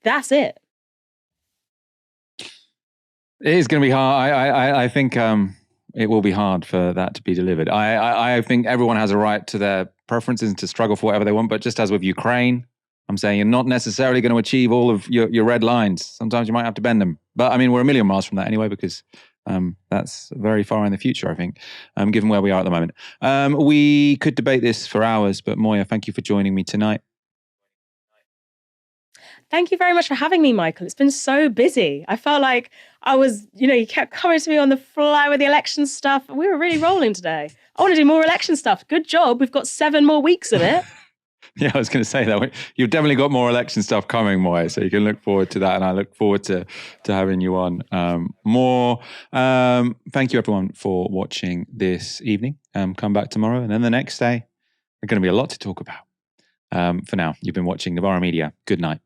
That's it. It is going to be hard. I think it will be hard for that to be delivered. I think everyone has a right to their preferences and to struggle for whatever they want. But just as with Ukraine, I'm saying you're not necessarily going to achieve all of your red lines. Sometimes you might have to bend them. But I mean, we're a million miles from that anyway, because that's very far in the future, I think, given where we are at the moment. We could debate this for hours, but Moya, thank you for joining me tonight. Thank you very much for having me, Michael. It's been so busy. I felt like I was, you kept coming to me on the fly with the election stuff. We were really rolling today. I want to do more election stuff. Good job. We've got 7 more weeks of it. Yeah, I was going to say that. You've definitely got more election stuff coming, Moya, so you can look forward to that. And I look forward to having you on more. Thank you, everyone, for watching this evening. Come back tomorrow. And then the next day, there's going to be a lot to talk about. For now, you've been watching Novara Media. Good night.